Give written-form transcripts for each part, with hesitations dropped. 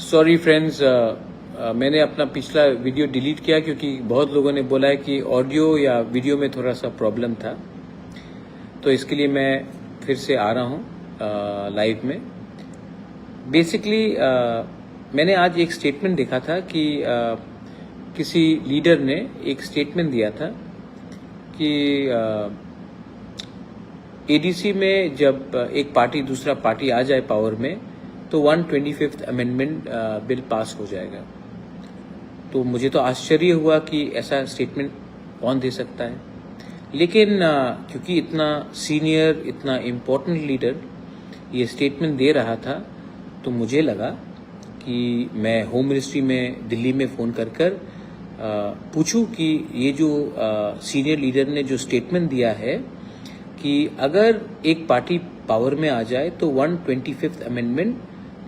Sorry friends, मैंने अपना पिछला वीडियो डिलीट किया क्योंकि बहुत लोगों ने बोला है कि ऑडियो या वीडियो में थोड़ा सा प्रॉब्लम था, तो इसके लिए मैं फिर से आ रहा हूँ लाइव में। बेसिकली मैंने आज एक स्टेटमेंट देखा था कि किसी लीडर ने एक स्टेटमेंट दिया था कि एडीसी में जब एक पार्टी दूसरा पार्टी आ जाए पावर में तो 125th अमेंडमेंट बिल पास हो जाएगा। तो मुझे तो आश्चर्य हुआ कि ऐसा स्टेटमेंट कौन दे सकता है, लेकिन क्योंकि इतना सीनियर इतना इम्पोर्टेंट लीडर ये स्टेटमेंट दे रहा था तो मुझे लगा कि मैं होम मिनिस्ट्री में दिल्ली में फ़ोन कर पूछूं कि ये जो सीनियर लीडर ने जो स्टेटमेंट दिया है कि अगर एक पार्टी पावर में आ जाए तो 125th अमेंडमेंट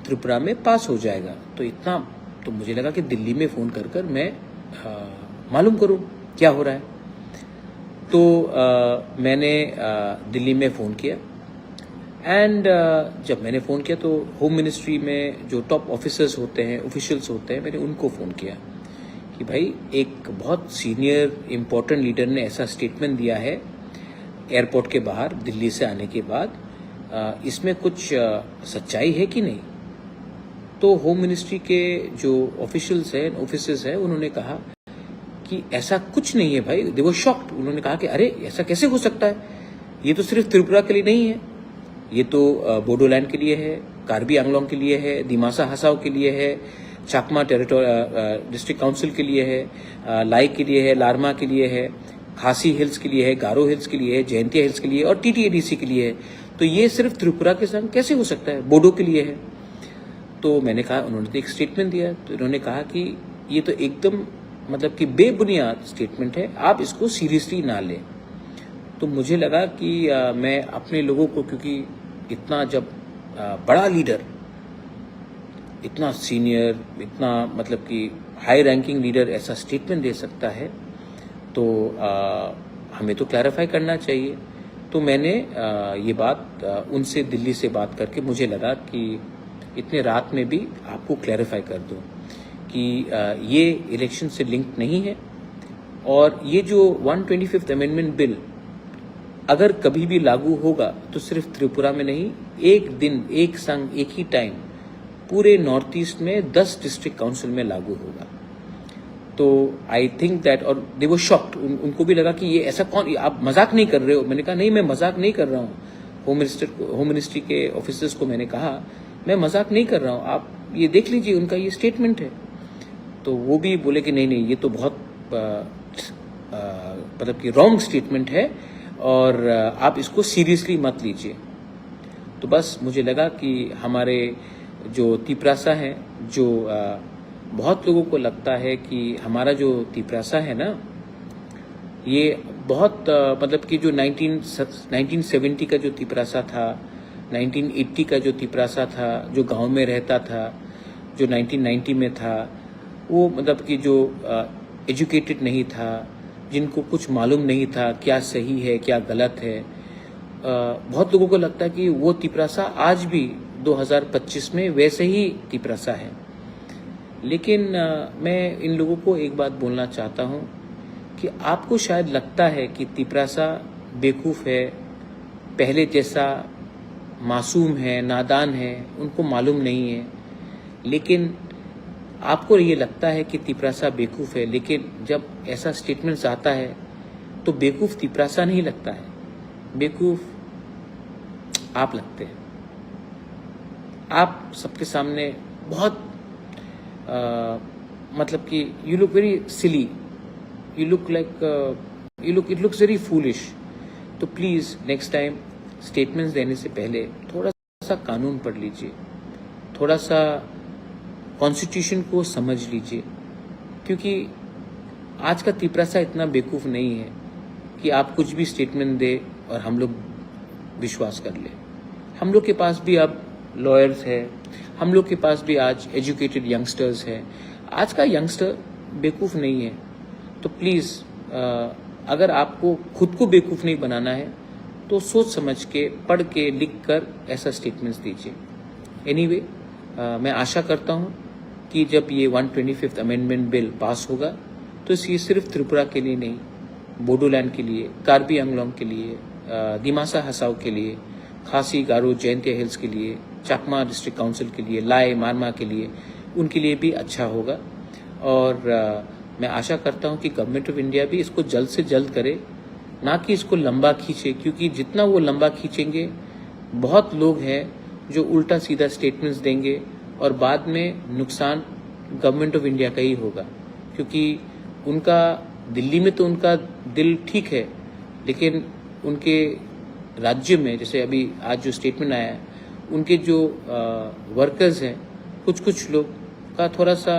त्रिपुरा में पास हो जाएगा। तो इतना तो मुझे लगा कि दिल्ली में फ़ोन कर मैं मालूम करूं क्या हो रहा है। तो मैंने दिल्ली में फ़ोन किया एंड जब मैंने फ़ोन किया तो होम मिनिस्ट्री में जो टॉप ऑफिसर्स होते हैं, ऑफिशियल्स होते हैं, मैंने उनको फ़ोन किया कि भाई एक बहुत सीनियर इम्पोर्टेंट लीडर ने ऐसा स्टेटमेंट दिया है एयरपोर्ट के बाहर दिल्ली से आने के बाद, इसमें कुछ सच्चाई है कि नहीं। तो होम मिनिस्ट्री के जो ऑफिशियल्स हैं, ऑफिसर्स हैं, उन्होंने कहा कि ऐसा कुछ नहीं है भाई। दे वर शॉक्ड। उन्होंने कहा कि अरे ऐसा कैसे हो सकता है, ये तो सिर्फ त्रिपुरा के लिए नहीं है, ये तो बोडोलैंड के लिए है, कार्बी आंगलोंग के लिए है, दिमासा हसाओ के लिए है, चाकमा डिस्ट्रिक्ट काउंसिल के लिए है, लाई के लिए है, लारमा के लिए है, खासी हिल्स के लिए है, गारो हिल्स के लिए है, जयंतिया हिल्स के लिए और टीटीएडीसी के लिए है। तो ये सिर्फ त्रिपुरा के संग कैसे हो सकता है, बोडो के लिए है। तो मैंने कहा, उन्होंने तो एक स्टेटमेंट दिया, तो इन्होंने कहा कि ये तो एकदम मतलब कि बेबुनियाद स्टेटमेंट है, आप इसको सीरियसली ना लें। तो मुझे लगा कि मैं अपने लोगों को, क्योंकि इतना जब बड़ा लीडर, इतना सीनियर, इतना मतलब कि हाई रैंकिंग लीडर ऐसा स्टेटमेंट दे सकता है तो हमें तो क्लैरिफाई करना चाहिए। तो मैंने ये बात उनसे दिल्ली से बात करके मुझे लगा कि इतने रात में भी आपको क्लैरिफाई कर दूं कि ये इलेक्शन से लिंक नहीं है और ये जो 125th अमेंडमेंट बिल अगर कभी भी लागू होगा तो सिर्फ त्रिपुरा में नहीं, एक दिन एक संग एक ही टाइम पूरे नॉर्थ ईस्ट में 10 डिस्ट्रिक्ट काउंसिल में लागू होगा। तो आई थिंक दैट, और दे वर शॉक्ड, उनको भी लगा कि ये ऐसा कौन, आप मजाक नहीं कर रहे हो। मैंने कहा नहीं, मैं मजाक नहीं कर रहा हूँ। होम मिनिस्ट्री के ऑफिसर्स को मैंने कहा मैं मजाक नहीं कर रहा हूँ, आप ये देख लीजिए, उनका ये स्टेटमेंट है। तो वो भी बोले कि नहीं ये तो बहुत मतलब कि रॉन्ग स्टेटमेंट है और आप इसको सीरियसली मत लीजिए। तो बस मुझे लगा कि हमारे जो तिपरासा है, जो बहुत लोगों को लगता है कि हमारा जो तिपरासा है ना, ये बहुत मतलब कि जो 1970 का जो तिपरासा था, 1980 का जो तिपरासा था, जो गांव में रहता था, जो 1990 में था, वो मतलब कि जो एजुकेटेड नहीं था, जिनको कुछ मालूम नहीं था क्या सही है क्या गलत है, बहुत लोगों को लगता है कि वो तिपरासा आज भी 2025 में वैसे ही तिपरासा है। लेकिन मैं इन लोगों को एक बात बोलना चाहता हूँ कि आपको शायद लगता है कि तिपरासा बेवकूफ़ है, पहले जैसा मासूम है, नादान है, उनको मालूम नहीं है। लेकिन आपको ये लगता है कि तिपरासा बेवकूफ़ है, लेकिन जब ऐसा स्टेटमेंट्स आता है तो बेवकूफ़ तिपरासा नहीं लगता है, बेवकूफ़ आप लगते हैं। आप सबके सामने बहुत मतलब कि you look very silly, you look like it looks very foolish. तो प्लीज़ नेक्स्ट टाइम स्टेटमेंट्स देने से पहले थोड़ा सा कानून पढ़ लीजिए, थोड़ा सा कॉन्स्टिट्यूशन को समझ लीजिए, क्योंकि आज का तिपरासा इतना बेवकूफ़ नहीं है कि आप कुछ भी स्टेटमेंट दे और हम लोग विश्वास कर ले। हम लोग के पास भी अब लॉयर्स है, हम लोग के पास भी आज एजुकेटेड यंगस्टर्स है। आज का यंगस्टर बेवकूफ़ नहीं है। तो प्लीज़ अगर आपको खुद को बेवकूफ़ नहीं बनाना है तो सोच समझ के, पढ़ के, लिख कर ऐसा स्टेटमेंट्स दीजिए। एनीवे, मैं आशा करता हूँ कि जब ये 125th अमेंडमेंट बिल पास होगा तो ये सिर्फ त्रिपुरा के लिए नहीं, बोडोलैंड के लिए, कार्बी आंगलोंग के लिए, दिमासा हसाओ के लिए, खासी गारो जयंतिया हिल्स के लिए, चकमा डिस्ट्रिक्ट काउंसिल के लिए, लाई मारमा के लिए, उनके लिए भी अच्छा होगा। और मैं आशा करता हूं कि गवर्नमेंट ऑफ इंडिया भी इसको जल्द से जल्द करे, ना कि इसको लंबा खींचे, क्योंकि जितना वो लंबा खींचेंगे बहुत लोग हैं जो उल्टा सीधा स्टेटमेंट्स देंगे और बाद में नुकसान गवर्नमेंट ऑफ इंडिया का ही होगा। क्योंकि उनका दिल्ली में तो उनका दिल ठीक है, लेकिन उनके राज्य में जैसे अभी आज जो स्टेटमेंट आया है, उनके जो वर्कर्स हैं कुछ लोग का थोड़ा सा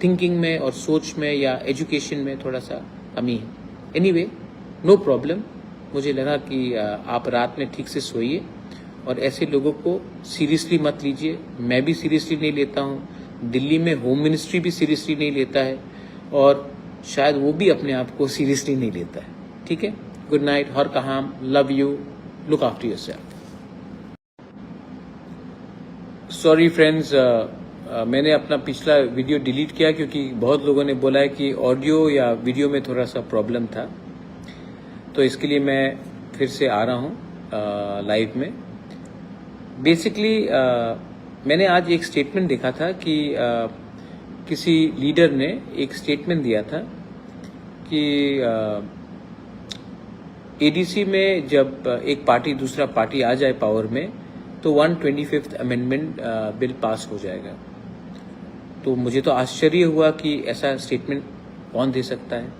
थिंकिंग में और सोच में या एजुकेशन में थोड़ा सा कमी है। Anyway, no problem. मुझे लगा कि आप रात में ठीक से सोइए और ऐसे लोगों को सीरियसली मत लीजिए। मैं भी सीरियसली नहीं लेता हूँ, दिल्ली में होम मिनिस्ट्री भी सीरियसली नहीं लेता है और शायद वो भी अपने आप को सीरियसली नहीं लेता है। ठीक है, गुड नाइट, हर कहाम, love you, look after yourself. Sorry friends, मैंने अपना पिछला वीडियो डिलीट किया क्योंकि बहुत लोगों ने बोला है कि ऑडियो या वीडियो में थोड़ा सा प्रॉब्लम था, तो इसके लिए मैं फिर से आ रहा हूँ लाइव में। बेसिकली मैंने आज एक स्टेटमेंट देखा था कि किसी लीडर ने एक स्टेटमेंट दिया था कि एडीसी में जब एक पार्टी दूसरा पार्टी आ जाए पावर में तो 125th अमेंडमेंट बिल पास हो जाएगा। तो मुझे तो आश्चर्य हुआ कि ऐसा स्टेटमेंट कौन दे सकता है,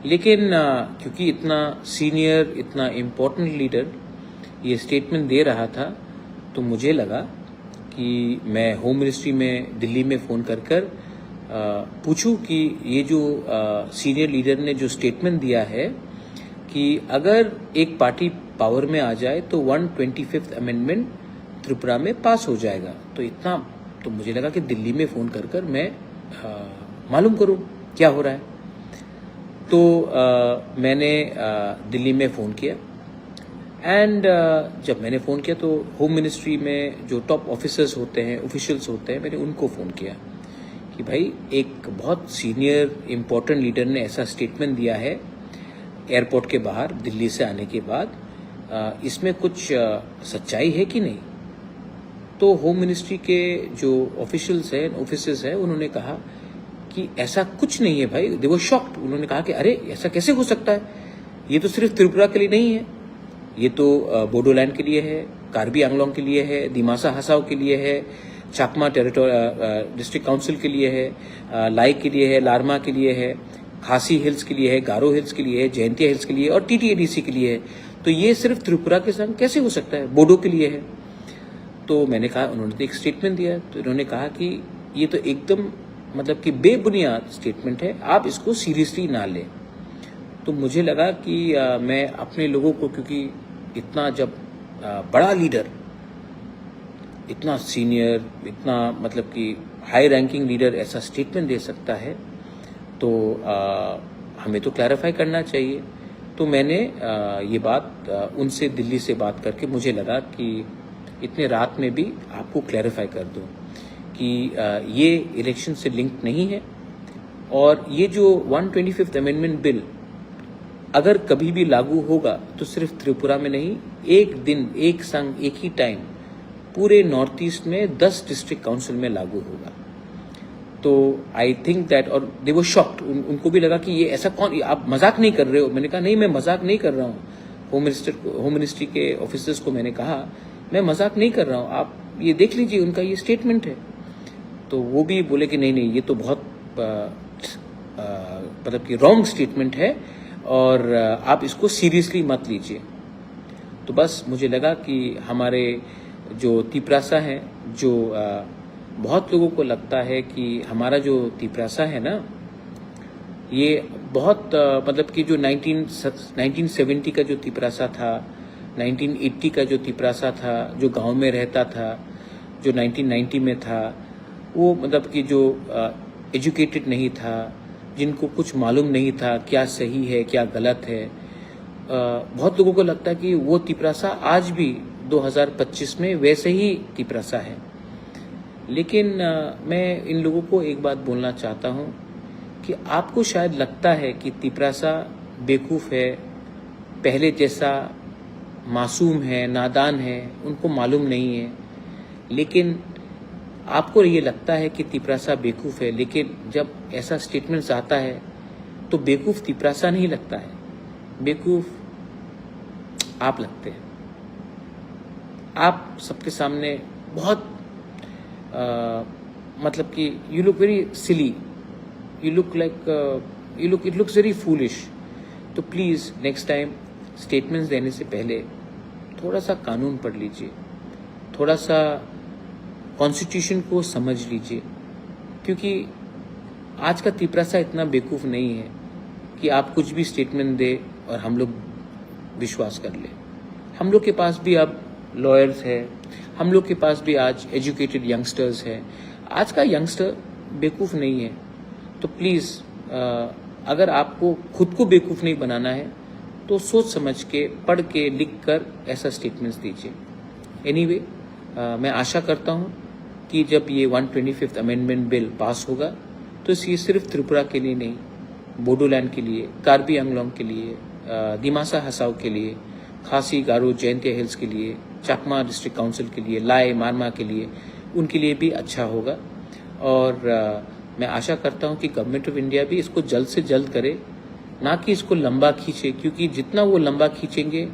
लेकिन क्योंकि इतना सीनियर, इतना इम्पोर्टेंट लीडर ये स्टेटमेंट दे रहा था, तो मुझे लगा कि मैं होम मिनिस्ट्री में दिल्ली में फ़ोन कर पूछूं कि ये जो सीनियर लीडर ने जो स्टेटमेंट दिया है कि अगर एक पार्टी पावर में आ जाए तो 125th अमेंडमेंट त्रिपुरा में पास हो जाएगा। तो इतना तो मुझे लगा कि दिल्ली में फ़ोन कर मैं मालूम करूं क्या हो रहा है। तो मैंने दिल्ली में फ़ोन किया एंड जब मैंने फ़ोन किया तो होम मिनिस्ट्री में जो टॉप ऑफिसर्स होते हैं, ऑफिशियल्स होते हैं, मैंने उनको फ़ोन किया कि भाई एक बहुत सीनियर इम्पोर्टेंट लीडर ने ऐसा स्टेटमेंट दिया है एयरपोर्ट के बाहर दिल्ली से आने के बाद, इसमें कुछ सच्चाई है कि नहीं। तो होम मिनिस्ट्री के जो ऑफिशियल्स हैं, ऑफिसर्स हैं, उन्होंने कहा कि ऐसा कुछ नहीं है भाई। दे वर शॉक्ड। उन्होंने कहा कि अरे ऐसा कैसे हो सकता है, ये तो सिर्फ त्रिपुरा के लिए नहीं है, ये तो बोडोलैंड के लिए है, कार्बी आंगलोंग के लिए है, दिमासा हसाओ के लिए है, चकमा डिस्ट्रिक्ट काउंसिल के लिए है, लाई के लिए है, लारमा के लिए है, खासी हिल्स के लिए है, गारो हिल्स के लिए है, जयंतिया हिल्स के लिए और टीटीएडीसी के लिए है। तो ये सिर्फ त्रिपुरा के संग कैसे हो सकता है, बोडो के लिए है। तो मैंने कहा, उन्होंने तो एक स्टेटमेंट दिया, तो इन्होंने कहा कि ये तो एकदम मतलब कि बेबुनियाद स्टेटमेंट है, आप इसको सीरियसली ना लें। तो मुझे लगा कि मैं अपने लोगों को, क्योंकि इतना जब बड़ा लीडर, इतना सीनियर, इतना मतलब कि हाई रैंकिंग लीडर ऐसा स्टेटमेंट दे सकता है तो हमें तो क्लैरिफाई करना चाहिए। तो मैंने ये बात उनसे दिल्ली से बात करके मुझे लगा कि इतने रात में भी आपको क्लैरिफाई कर दूं कि ये इलेक्शन से लिंक नहीं है और ये जो 125th अमेंडमेंट बिल अगर कभी भी लागू होगा तो सिर्फ त्रिपुरा में नहीं, एक दिन, एक संग, एक ही टाइम पूरे नॉर्थ ईस्ट में 10 डिस्ट्रिक्ट काउंसिल में लागू होगा। तो आई थिंक दैट, और दे वर शॉक्ड, उनको भी लगा कि ये ऐसा कौन, आप मजाक नहीं कर रहे हो। मैंने कहा नहीं, मैं मजाक नहीं कर रहा हूँ। होम मिनिस्ट्री के ऑफिसर्स को मैंने कहा मैं मजाक नहीं कर रहा हूँ, आप ये देख लीजिए, उनका ये स्टेटमेंट है। तो वो भी बोले कि नहीं नहीं, ये तो बहुत मतलब कि रॉन्ग स्टेटमेंट है और आप इसको सीरियसली मत लीजिए। तो बस मुझे लगा कि हमारे जो तिपरासा हैं, जो बहुत लोगों को लगता है कि हमारा जो तिपरासा है ना, ये बहुत मतलब कि जो 1970 का जो तिपरासा था, 1980 का जो तिपरासा था, जो गांव में रहता था, जो 1990 में था, वो मतलब कि जो एजुकेटेड नहीं था, जिनको कुछ मालूम नहीं था क्या सही है क्या गलत है, बहुत लोगों को लगता है कि वो तिपरासा आज भी 2025 में वैसे ही तिपरासा है। लेकिन मैं इन लोगों को एक बात बोलना चाहता हूँ कि आपको शायद लगता है कि तिपरासा बेवकूफ़ है, पहले जैसा मासूम है, नादान है, उनको मालूम नहीं है। लेकिन आपको ये लगता है कि तिपरासा बेवकूफ़ है, लेकिन जब ऐसा स्टेटमेंट्स आता है तो बेवकूफ़ तिपरासा नहीं लगता है, बेवकूफ़ आप लगते हैं। आप सबके सामने बहुत मतलब कि you look very silly, you look like it looks very foolish. तो प्लीज़ नेक्स्ट टाइम स्टेटमेंट्स देने से पहले थोड़ा सा कानून पढ़ लीजिए, थोड़ा सा कॉन्स्टिट्यूशन को समझ लीजिए, क्योंकि आज का तिपरासा इतना बेवकूफ़ नहीं है कि आप कुछ भी स्टेटमेंट दे और हम लोग विश्वास कर ले। हम लोग के पास भी अब लॉयर्स है, हम लोग के पास भी आज एजुकेटेड यंगस्टर्स है। आज का यंगस्टर बेवकूफ़ नहीं है। तो प्लीज़ अगर आपको खुद को बेवकूफ़ नहीं बनाना है तो सोच समझ के, पढ़ के, लिख कर ऐसा स्टेटमेंट्स दीजिए। एनीवे, मैं आशा करता हूँ कि जब ये 125th अमेंडमेंट बिल पास होगा तो ये सिर्फ त्रिपुरा के लिए नहीं, बोडोलैंड के लिए, कार्बी आंगलोंग के लिए, दिमासा हसाओ के लिए, खासी, गारो, जयंतिया हिल्स के लिए, चकमा डिस्ट्रिक्ट काउंसिल के लिए, लाए, मारमा के लिए, उनके लिए भी अच्छा होगा। और मैं आशा करता हूं कि गवर्नमेंट ऑफ इंडिया भी इसको जल्द से जल्द करे, ना कि इसको लंबा खींचे, क्योंकि जितना वो लंबा खींचेंगे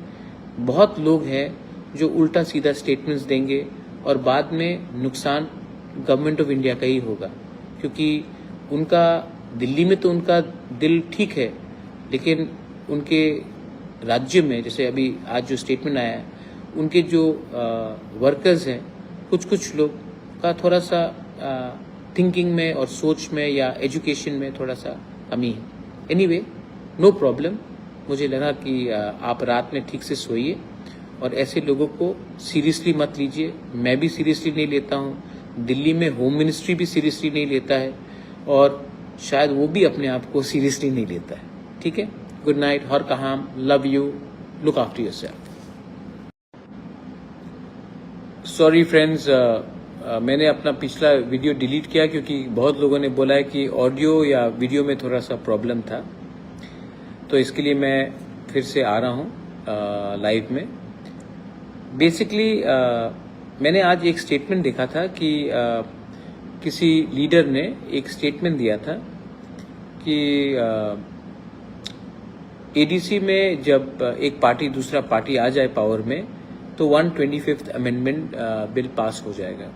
बहुत लोग हैं जो उल्टा सीधा स्टेटमेंट्स देंगे और बाद में नुकसान गवर्नमेंट ऑफ इंडिया का ही होगा। क्योंकि उनका दिल्ली में तो उनका दिल ठीक है, लेकिन उनके राज्य में, जैसे अभी आज जो स्टेटमेंट आया है, उनके जो वर्कर्स हैं, कुछ लोग का थोड़ा सा थिंकिंग में और सोच में या एजुकेशन में थोड़ा सा कमी है। Anyway, no problem. मुझे लगा कि आप रात में ठीक से सोइए और ऐसे लोगों को सीरियसली मत लीजिए। मैं भी सीरियसली नहीं लेता हूँ, दिल्ली में होम मिनिस्ट्री भी सीरियसली नहीं लेता है और शायद वो भी अपने आप को सीरियसली नहीं लेता है। ठीक है, गुड नाइट, हर कहाम, love you, look after yourself. Sorry friends, मैंने अपना पिछला वीडियो डिलीट किया क्योंकि बहुत लोगों ने बोला है कि ऑडियो या वीडियो में थोड़ा सा प्रॉब्लम था, तो इसके लिए मैं फिर से आ रहा हूँ लाइव में। बेसिकली मैंने आज एक स्टेटमेंट देखा था कि किसी लीडर ने एक स्टेटमेंट दिया था कि एडीसी में जब एक पार्टी दूसरा पार्टी आ जाए पावर में तो 125th अमेंडमेंट बिल पास हो जाएगा।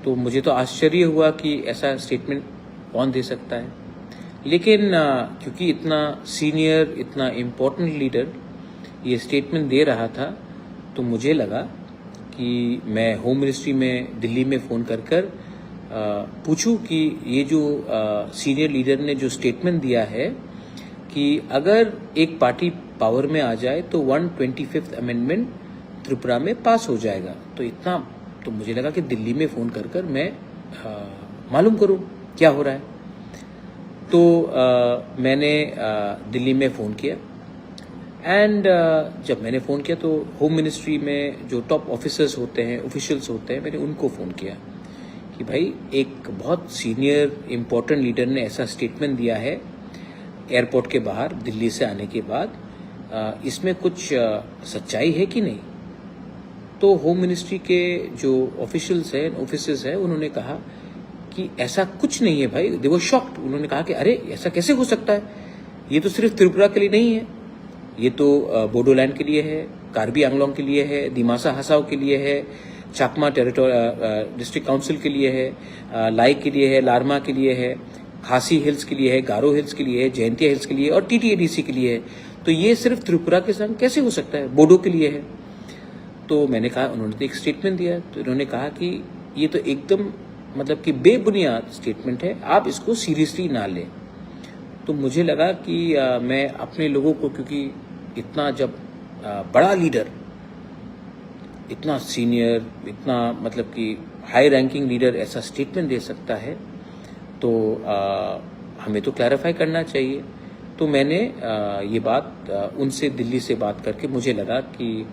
तो मुझे तो आश्चर्य हुआ कि ऐसा स्टेटमेंट कौन दे सकता है, लेकिन क्योंकि इतना सीनियर, इतना इम्पोर्टेंट लीडर ये स्टेटमेंट दे रहा था, तो मुझे लगा कि मैं होम मिनिस्ट्री में दिल्ली में फ़ोन कर पूछूं कि ये जो सीनियर लीडर ने जो स्टेटमेंट दिया है कि अगर एक पार्टी पावर में आ जाए तो 125th अमेंडमेंट त्रिपुरा में पास हो जाएगा। तो इतना तो मुझे लगा कि दिल्ली में फ़ोन कर मैं मालूम करूं क्या हो रहा है। तो मैंने दिल्ली में फ़ोन किया एंड जब मैंने फ़ोन किया तो होम मिनिस्ट्री में जो टॉप ऑफिसर्स होते हैं, ऑफिशियल्स होते हैं, मैंने उनको फ़ोन किया कि भाई एक बहुत सीनियर इम्पोर्टेंट लीडर ने ऐसा स्टेटमेंट दिया है एयरपोर्ट के बाहर दिल्ली से आने के बाद, इसमें कुछ सच्चाई है कि नहीं। तो होम मिनिस्ट्री के जो ऑफिशियल्स हैं, ऑफिसर्स हैं, उन्होंने कहा कि ऐसा कुछ नहीं है भाई। दे वर शॉक्ड। उन्होंने कहा कि अरे ऐसा कैसे हो सकता है, ये तो सिर्फ त्रिपुरा के लिए नहीं है, ये तो बोडोलैंड के लिए है, कार्बी आंगलोंग के लिए है, दिमासा हसाओ के लिए है, चकमा डिस्ट्रिक्ट काउंसिल के लिए है, लाई के लिए है, लारमा के लिए है, खासी हिल्स के लिए है, गारो हिल्स के लिए है, जयंतिया हिल्स के लिए और टीटीएडीसी के लिए है। तो ये सिर्फ त्रिपुरा के संग कैसे हो सकता है, बोडो के लिए है। तो मैंने कहा, उन्होंने तो एक स्टेटमेंट दिया, तो उन्होंने कहा कि ये तो एकदम मतलब कि बेबुनियाद स्टेटमेंट है, आप इसको सीरियसली ना लें। तो मुझे लगा कि मैं अपने लोगों को, क्योंकि इतना जब बड़ा लीडर, इतना सीनियर, इतना मतलब कि हाई रैंकिंग लीडर ऐसा स्टेटमेंट दे सकता है तो हमें तो क्लैरिफाई करना चाहिए। तो मैंने ये बात उनसे दिल्ली से बात करके मुझे लगा कि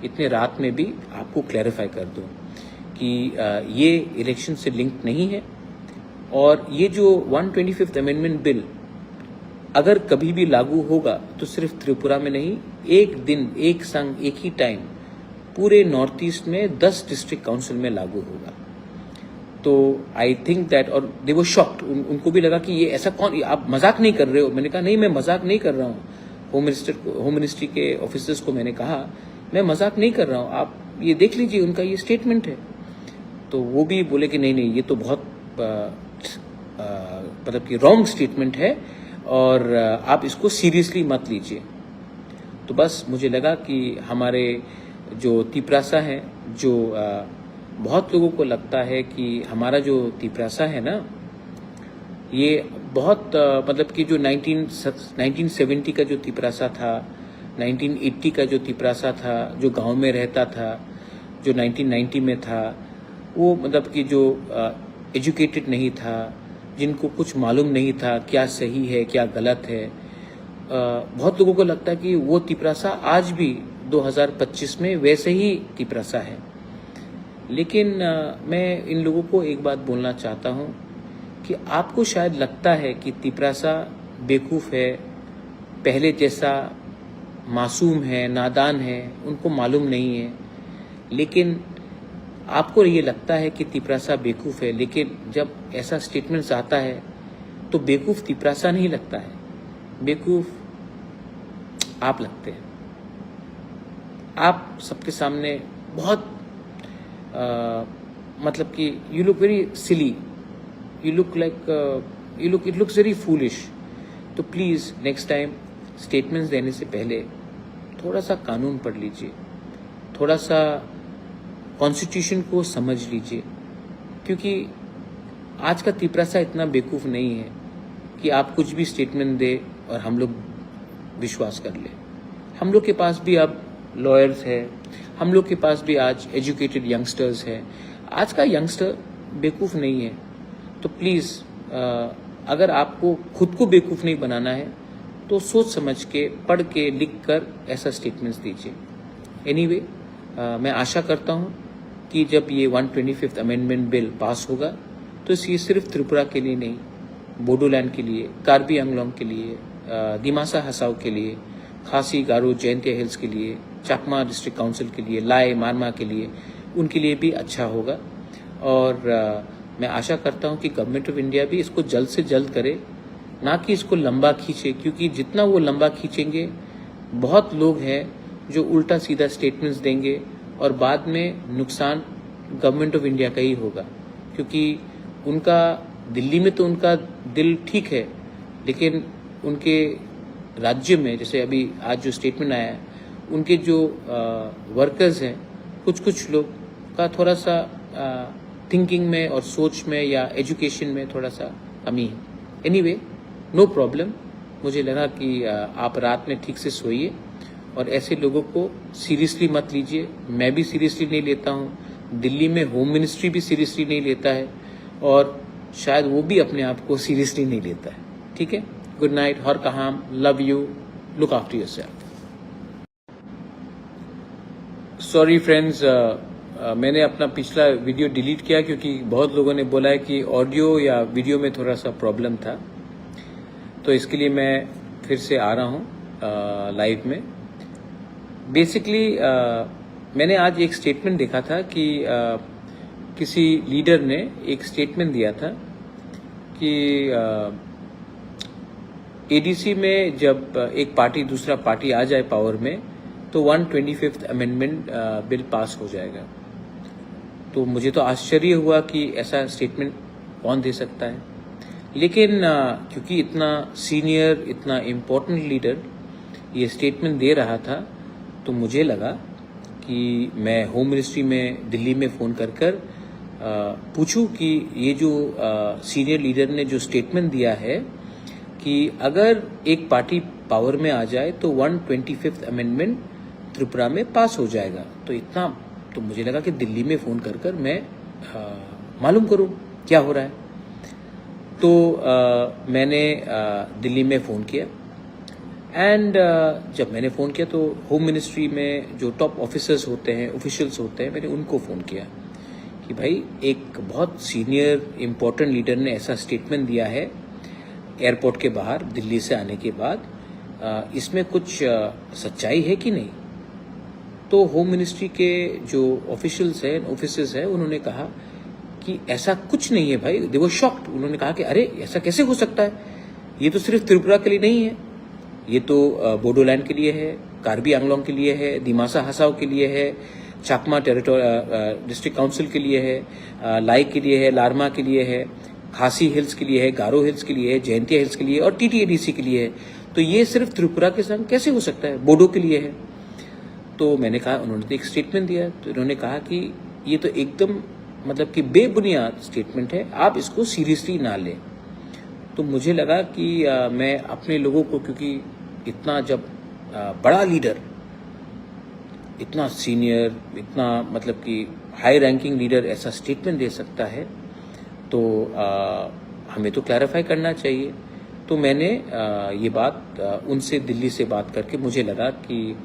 इतने रात में भी आपको क्लैरिफाई कर दूं कि ये इलेक्शन से लिंक नहीं है और ये जो 125th अमेंडमेंट बिल अगर कभी भी लागू होगा तो सिर्फ त्रिपुरा में नहीं, एक दिन एक संग एक ही टाइम पूरे नॉर्थ ईस्ट में 10 डिस्ट्रिक्ट काउंसिल में लागू होगा। तो आई थिंक दैट, और दे वर शॉक्ड, उनको भी लगा कि ये ऐसा कौन, आप मजाक नहीं कर रहे हो। मैंने कहा नहीं, मैं मजाक नहीं कर रहा हूँ। होम मिनिस्ट्री के ऑफिसर्स को मैंने कहा मैं मजाक नहीं कर रहा हूँ, आप ये देख लीजिए, उनका ये स्टेटमेंट है। तो वो भी बोले कि नहीं नहीं, ये तो बहुत मतलब कि रॉन्ग स्टेटमेंट है और आप इसको सीरियसली मत लीजिए। तो बस मुझे लगा कि हमारे जो तिपरासा हैं, जो बहुत लोगों को लगता है कि हमारा जो तिपरासा है ना, ये बहुत मतलब कि जो 1970 का जो तिपरासा था, 1980 का जो तिपरासा था, जो गांव में रहता था, जो 1990 में था, वो मतलब कि जो एजुकेटेड नहीं था, जिनको कुछ मालूम नहीं था क्या सही है क्या गलत है, बहुत लोगों को लगता है कि वो तिपरासा आज भी 2025 में वैसे ही तिपरासा है। लेकिन मैं इन लोगों को एक बात बोलना चाहता हूँ कि आपको शायद लगता है कि तिपरासा बेवकूफ़ है, पहले जैसा मासूम है, नादान है, उनको मालूम नहीं है। लेकिन आपको ये लगता है कि तिपरासा बेवकूफ़ है, लेकिन जब ऐसा स्टेटमेंट्स आता है तो बेवकूफ़ तिपरासा नहीं लगता है, बेवकूफ़ आप लगते हैं। आप सबके सामने बहुत मतलब कि you look very silly, you look like it looks very foolish. तो प्लीज़ नेक्स्ट टाइम स्टेटमेंट्स देने से पहले थोड़ा सा कानून पढ़ लीजिए, थोड़ा सा कॉन्स्टिट्यूशन को समझ लीजिए, क्योंकि आज का तिपरासा इतना बेवकूफ़ नहीं है कि आप कुछ भी स्टेटमेंट दे और हम लोग विश्वास कर ले। हम लोग के पास भी अब लॉयर्स है, हम लोग के पास भी आज एजुकेटेड यंगस्टर्स है। आज का यंगस्टर बेवकूफ़ नहीं है। तो प्लीज़ अगर आपको खुद को बेवकूफ़ नहीं बनाना है तो सोच समझ के, पढ़ के, लिख कर ऐसा स्टेटमेंट्स दीजिए। एनीवे, मैं आशा करता हूँ कि जब ये 125th अमेंडमेंट बिल पास होगा तो ये सिर्फ त्रिपुरा के लिए नहीं, बोडोलैंड के लिए, कार्बी आंगलोंग के लिए, दिमासा हसाओ के लिए, खासी गारो जयंतिया हिल्स के लिए, चकमा डिस्ट्रिक्ट काउंसिल के लिए, लाए मारमा के लिए, उनके लिए भी अच्छा होगा। और मैं आशा करता हूँ कि गवर्नमेंट ऑफ इंडिया भी इसको जल्द से जल्द करे, ना कि इसको लंबा खींचे, क्योंकि जितना वो लंबा खींचेंगे बहुत लोग हैं जो उल्टा सीधा स्टेटमेंट्स देंगे और बाद में नुकसान गवर्नमेंट ऑफ इंडिया का ही होगा। क्योंकि उनका दिल्ली में तो उनका दिल ठीक है, लेकिन उनके राज्य में, जैसे अभी आज जो स्टेटमेंट आया है, उनके जो वर्कर्स हैं, कुछ लोग का थोड़ा सा थिंकिंग में और सोच में या एजुकेशन में थोड़ा सा कमी है। Anyway, no problem. मुझे लगा कि आप रात में ठीक से सोइए और ऐसे लोगों को सीरियसली मत लीजिए। मैं भी सीरियसली नहीं लेता हूँ, दिल्ली में होम मिनिस्ट्री भी सीरियसली नहीं लेता है और शायद वो भी अपने आप को सीरियसली नहीं लेता है। ठीक है, गुड नाइट, हर कहाम, love you, look after yourself. Sorry friends, मैंने अपना पिछला वीडियो डिलीट किया क्योंकि बहुत लोगों ने बोला है कि ऑडियो या वीडियो में थोड़ा सा प्रॉब्लम था, तो इसके लिए मैं फिर से आ रहा हूँ लाइव में। बेसिकली मैंने आज एक स्टेटमेंट देखा था कि किसी लीडर ने एक स्टेटमेंट दिया था कि एडीसी में जब एक पार्टी दूसरा पार्टी आ जाए पावर में तो 125th अमेंडमेंट बिल पास हो जाएगा। तो मुझे तो आश्चर्य हुआ कि ऐसा स्टेटमेंट कौन दे सकता है, लेकिन क्योंकि इतना सीनियर, इतना इम्पोर्टेंट लीडर ये स्टेटमेंट दे रहा था, तो मुझे लगा कि मैं होम मिनिस्ट्री में दिल्ली में फ़ोन कर पूछूं कि ये जो सीनियर लीडर ने जो स्टेटमेंट दिया है कि अगर एक पार्टी पावर में आ जाए तो 125th अमेंडमेंट त्रिपुरा में पास हो जाएगा। तो इतना तो मुझे लगा कि दिल्ली में फ़ोन कर मैं मालूम करूं क्या हो रहा है। तो मैंने दिल्ली में फ़ोन किया एंड जब मैंने फ़ोन किया तो होम मिनिस्ट्री में जो टॉप ऑफिसर्स होते हैं, ऑफिशियल्स होते हैं, मैंने उनको फ़ोन किया कि भाई एक बहुत सीनियर इम्पोर्टेंट लीडर ने ऐसा स्टेटमेंट दिया है एयरपोर्ट के बाहर दिल्ली से आने के बाद, इसमें कुछ सच्चाई है कि नहीं। तो होम मिनिस्ट्री के जो ऑफिशियल्स हैं, ऑफिसर्स हैं, उन्होंने कहा कि ऐसा कुछ नहीं है भाई। दे वर शॉक्ड। उन्होंने कहा कि अरे ऐसा कैसे हो सकता है, ये तो सिर्फ त्रिपुरा के लिए नहीं है, ये तो बोडोलैंड के लिए है, कार्बी आंगलोंग के लिए है, दिमासा हसाओ के लिए है, चाकमा डिस्ट्रिक्ट काउंसिल के लिए है, लाई के लिए है, लारमा के लिए है, खासी हिल्स के लिए है, गारो हिल्स के लिए है, जयंतिया हिल्स के लिए और टीटीएडीसी के लिए है। तो ये सिर्फ त्रिपुरा के संग कैसे हो सकता है, बोडो के लिए है। तो मैंने कहा, उन्होंने तो एक स्टेटमेंट दिया, तो उन्होंने कहा कि ये तो एकदम मतलब कि बेबुनियाद स्टेटमेंट है, आप इसको सीरियसली ना लें। तो मुझे लगा कि मैं अपने लोगों को, क्योंकि इतना जब बड़ा लीडर, इतना सीनियर, इतना मतलब कि हाई रैंकिंग लीडर ऐसा स्टेटमेंट दे सकता है, तो हमें तो क्लैरिफाई करना चाहिए। तो मैंने ये बात उनसे दिल्ली से बात करके मुझे लगा कि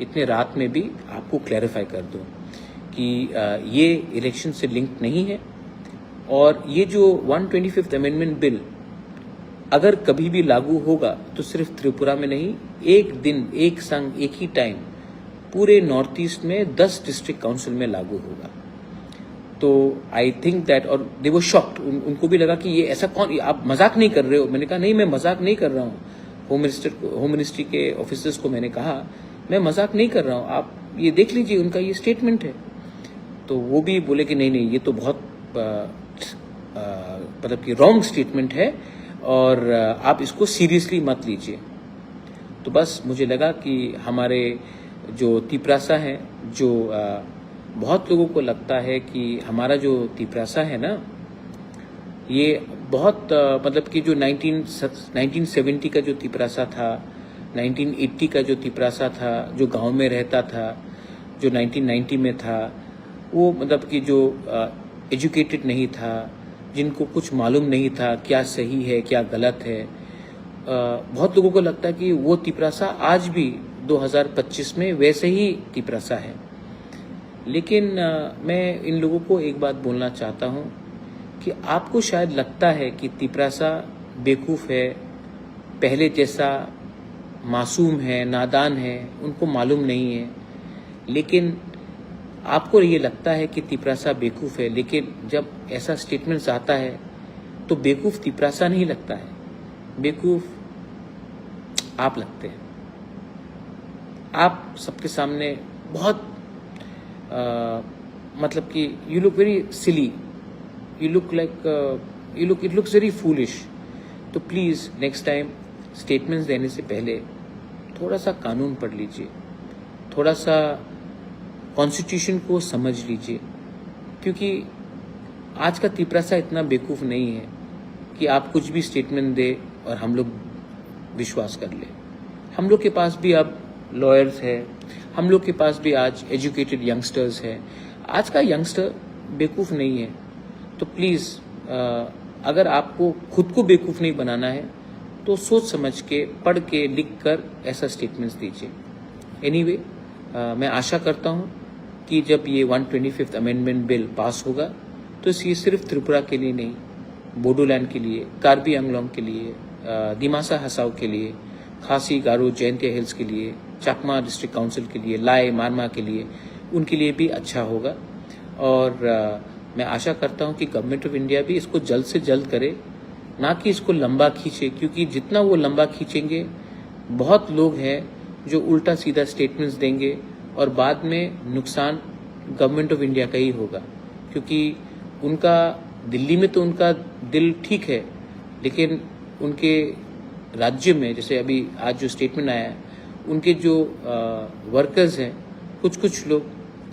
इतने रात में भी आपको क्लैरिफाई कर दूं कि ये इलेक्शन से लिंक नहीं है, और ये जो 125th अमेंडमेंट बिल अगर कभी भी लागू होगा तो सिर्फ त्रिपुरा में नहीं, एक दिन, एक संग, एक ही टाइम पूरे नॉर्थ ईस्ट में 10 डिस्ट्रिक्ट काउंसिल में लागू होगा। तो आई थिंक दैट, और दे वर शॉक्ड, उनको भी लगा कि ये ऐसा कौन, आप मजाक नहीं कर रहे हो। मैंने कहा नहीं, मैं मजाक नहीं कर रहा हूँ। होम मिनिस्ट्री के ऑफिसर्स को मैंने कहा मैं मजाक नहीं कर रहा हूँ, आप ये देख लीजिए, उनका ये स्टेटमेंट है। तो वो भी बोले कि नहीं नहीं, ये तो बहुत मतलब कि रॉन्ग स्टेटमेंट है और आप इसको सीरियसली मत लीजिए। तो बस मुझे लगा कि हमारे जो तिपरासा हैं, जो बहुत लोगों को लगता है कि हमारा जो तिपरासा है ना, ये बहुत मतलब कि जो 1970 का जो तिपरासा था, 1980 का जो तिपरासा था, जो गांव में रहता था, जो 1990 में था, वो मतलब कि जो एजुकेटेड नहीं था, जिनको कुछ मालूम नहीं था क्या सही है क्या गलत है, बहुत लोगों को लगता है कि वो तिपरासा आज भी 2025 में वैसे ही तिपरासा है। लेकिन मैं इन लोगों को एक बात बोलना चाहता हूँ कि आपको शायद लगता है कि तिपरासा बेवकूफ़ है, पहले जैसा मासूम है, नादान है, उनको मालूम नहीं है। लेकिन आपको ये लगता है कि तिपरासा बेवकूफ़ है, लेकिन जब ऐसा स्टेटमेंट्स आता है तो बेवकूफ़ तिपरासा नहीं लगता है, बेवकूफ़ आप लगते हैं। आप सबके सामने बहुत मतलब कि you look very silly, you look like it looks very foolish. तो प्लीज़ नेक्स्ट टाइम स्टेटमेंट्स देने से पहले थोड़ा सा कानून पढ़ लीजिए, थोड़ा सा कॉन्स्टिट्यूशन को समझ लीजिए, क्योंकि आज का तिपरासा इतना बेवकूफ़ नहीं है कि आप कुछ भी स्टेटमेंट दे और हम लोग विश्वास कर ले। हम लोग के पास भी अब लॉयर्स है, हम लोग के पास भी आज एजुकेटेड यंगस्टर्स है। आज का यंगस्टर बेवकूफ़ नहीं है। तो प्लीज़ अगर आपको खुद को बेवकूफ़ नहीं बनाना है तो सोच समझ के, पढ़ के, लिख कर ऐसा स्टेटमेंट्स दीजिए। एनीवे, मैं आशा करता हूँ कि जब ये 125th अमेंडमेंट बिल पास होगा तो ये सिर्फ त्रिपुरा के लिए नहीं, बोडोलैंड के लिए, कार्बी आंगलोंग के लिए, दिमासा हसाओ के लिए, खासी, गारो, जयंतिया हिल्स के लिए, चाकमा डिस्ट्रिक्ट काउंसिल के लिए, लाई, मारमा के लिए, उनके लिए भी अच्छा होगा। और मैं आशा करता हूँ कि गवर्नमेंट ऑफ इंडिया भी इसको जल्द से जल्द करे, ना कि इसको लंबा खींचे, क्योंकि जितना वो लंबा खींचेंगे, बहुत लोग हैं जो उल्टा सीधा स्टेटमेंट्स देंगे और बाद में नुकसान गवर्नमेंट ऑफ इंडिया का ही होगा। क्योंकि उनका दिल्ली में तो उनका दिल ठीक है, लेकिन उनके राज्य में, जैसे अभी आज जो स्टेटमेंट आया है, उनके जो वर्कर्स हैं, कुछ लोग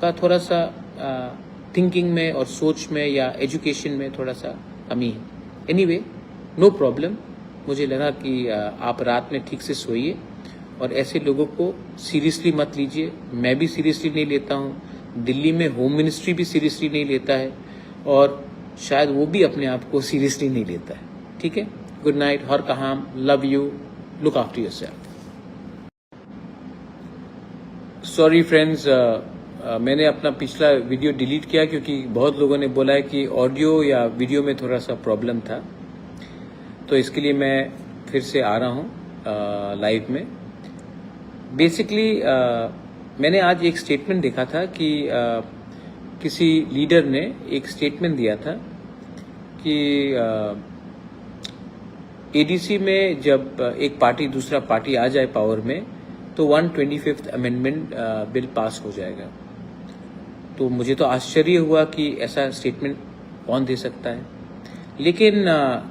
का थोड़ा सा थिंकिंग में और सोच में या एजुकेशन में थोड़ा सा कमी है। Anyway, no problem. मुझे लगा कि आप रात में ठीक से सोइए और ऐसे लोगों को सीरियसली मत लीजिए। मैं भी सीरियसली नहीं लेता हूँ, दिल्ली में होम मिनिस्ट्री भी सीरियसली नहीं लेता है, और शायद वो भी अपने आप को सीरियसली नहीं लेता है। ठीक है, गुड नाइट, हर कहाम, love you, look after yourself. Sorry friends, मैंने अपना पिछला वीडियो डिलीट किया क्योंकि बहुत लोगों ने बोला है कि ऑडियो या वीडियो में थोड़ा सा प्रॉब्लम था, तो इसके लिए मैं फिर से आ रहा हूँ लाइव में। बेसिकली मैंने आज एक स्टेटमेंट देखा था कि किसी लीडर ने एक स्टेटमेंट दिया था कि एडीसी में जब एक पार्टी दूसरा पार्टी आ जाए पावर में तो 125th अमेंडमेंट बिल पास हो जाएगा। तो मुझे तो आश्चर्य हुआ कि ऐसा स्टेटमेंट कौन दे सकता है, लेकिन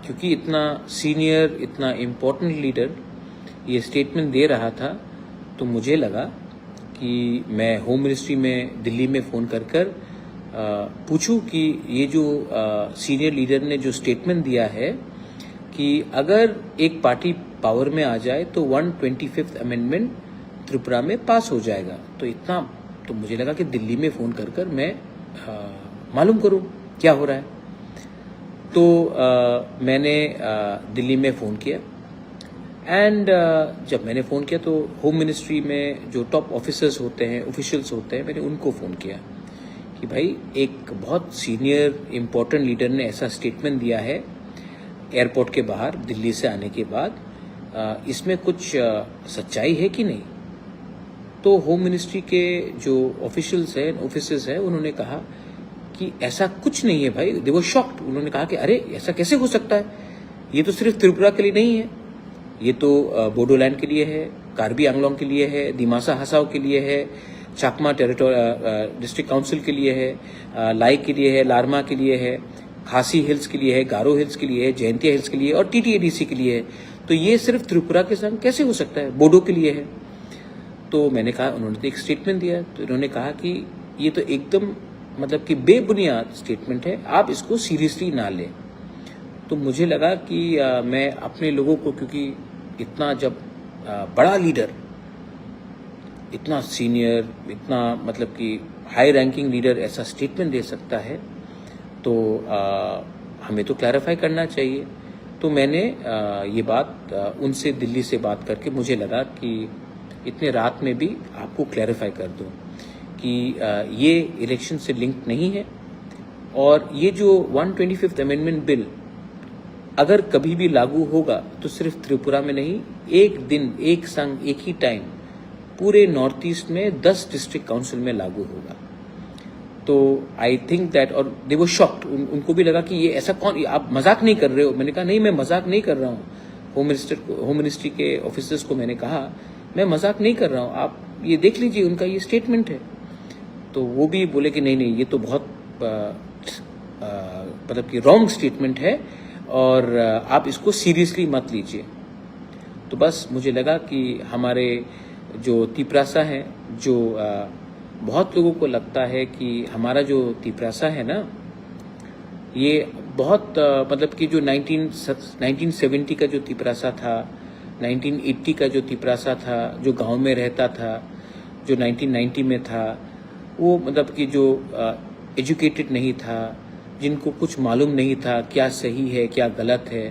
क्योंकि इतना सीनियर इतना इम्पोर्टेंट लीडर ये स्टेटमेंट दे रहा था तो मुझे लगा कि मैं होम मिनिस्ट्री में दिल्ली में फ़ोन कर पूछूं कि ये जो सीनियर लीडर ने जो स्टेटमेंट दिया है कि अगर एक पार्टी पावर में आ जाए तो 125th अमेंडमेंट त्रिपुरा में पास हो जाएगा। तो इतना तो मुझे लगा कि दिल्ली में फ़ोन कर मैं मालूम करूं क्या हो रहा है। तो मैंने दिल्ली में फ़ोन किया एंड जब मैंने फ़ोन किया तो होम मिनिस्ट्री में जो टॉप ऑफिसर्स होते हैं ऑफिशियल्स होते हैं मैंने उनको फ़ोन किया कि भाई एक बहुत सीनियर इम्पोर्टेंट लीडर ने ऐसा स्टेटमेंट दिया है एयरपोर्ट के बाहर दिल्ली से आने के बाद, इसमें कुछ सच्चाई है कि नहीं। तो होम मिनिस्ट्री के जो ऑफिशियल्स हैं ऑफिसर्स हैं उन्होंने कहा कि ऐसा कुछ नहीं है भाई। दे वर शॉक्ड। उन्होंने कहा कि अरे ऐसा कैसे हो सकता है, ये तो सिर्फ त्रिपुरा के लिए नहीं है, ये तो बोडोलैंड के लिए है, कार्बी आंगलोंग के लिए है, दिमासा हसाओ के लिए है, चाकमा डिस्ट्रिक्ट काउंसिल के लिए है, लाई के लिए है, लारमा के लिए है, खासी हिल्स के लिए है, गारो हिल्स के लिए है, जयंतिया हिल्स के लिए और टीटीएडीसी के लिए है। तो ये सिर्फ त्रिपुरा के संग कैसे हो सकता है, बोडो के लिए है। तो मैंने कहा, उन्होंने तो एक स्टेटमेंट दिया, तो इन्होंने कहा कि ये तो एकदम मतलब कि बेबुनियाद स्टेटमेंट है, आप इसको सीरियसली ना लें। तो मुझे लगा कि मैं अपने लोगों को, क्योंकि इतना जब बड़ा लीडर, इतना सीनियर, इतना मतलब कि हाई रैंकिंग लीडर ऐसा स्टेटमेंट दे सकता है तो हमें तो क्लैरिफाई करना चाहिए। तो मैंने ये बात उनसे दिल्ली से बात करके मुझे लगा कि इतने रात में भी आपको क्लैरिफाई कर दूं कि ये इलेक्शन से लिंक नहीं है और ये जो 125th अमेंडमेंट बिल अगर कभी भी लागू होगा तो सिर्फ त्रिपुरा में नहीं, एक दिन एक संग एक ही टाइम पूरे नॉर्थ ईस्ट में 10 डिस्ट्रिक्ट काउंसिल में लागू होगा। तो आई थिंक दैट, और दे वर शॉक्ड, उनको भी लगा कि ये ऐसा कौन, आप मजाक नहीं कर रहे हो। मैंने कहा नहीं, मैं मजाक नहीं कर रहा हूँ। होम मिनिस्ट्री के ऑफिसर्स को मैंने कहा मैं मजाक नहीं कर रहा हूँ, आप ये देख लीजिए, उनका ये स्टेटमेंट है। तो वो भी बोले कि नहीं नहीं, ये तो बहुत मतलब कि रॉन्ग स्टेटमेंट है और आप इसको सीरियसली मत लीजिए। तो बस मुझे लगा कि हमारे जो तिपरासा हैं, जो बहुत लोगों को लगता है कि हमारा जो तिपरासा है ना, ये बहुत मतलब कि जो 1970 का जो तिपरासा था, 1980 का जो तिपरासा था, जो गांव में रहता था, जो 1990 में था, वो मतलब कि जो एजुकेटेड नहीं था, जिनको कुछ मालूम नहीं था क्या सही है क्या गलत है,